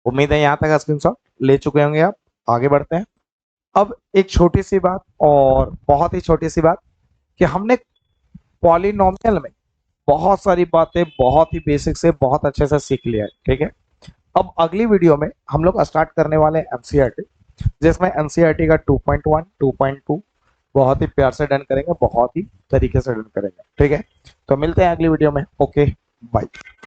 उम्मीद है यहाँ तक स्क्रीनशॉट ले चुके होंगे आप, आगे बढ़ते हैं। अब एक छोटी सी बात, और बहुत ही छोटी सी बात, कि हमने पॉलिनोमियल में बहुत सारी बातें बहुत ही बेसिक से बहुत अच्छे से सीख लिया है, ठीक है। अब अगली वीडियो में हम लोग स्टार्ट करने वाले हैं एनसीईआरटी, जिसमें एनसीईआरटी का 2.1 2.2 बहुत ही प्यार से डन करेंगे, बहुत ही तरीके से डन करेंगे, ठीक है। तो मिलते हैं अगली वीडियो में, ओके बाय।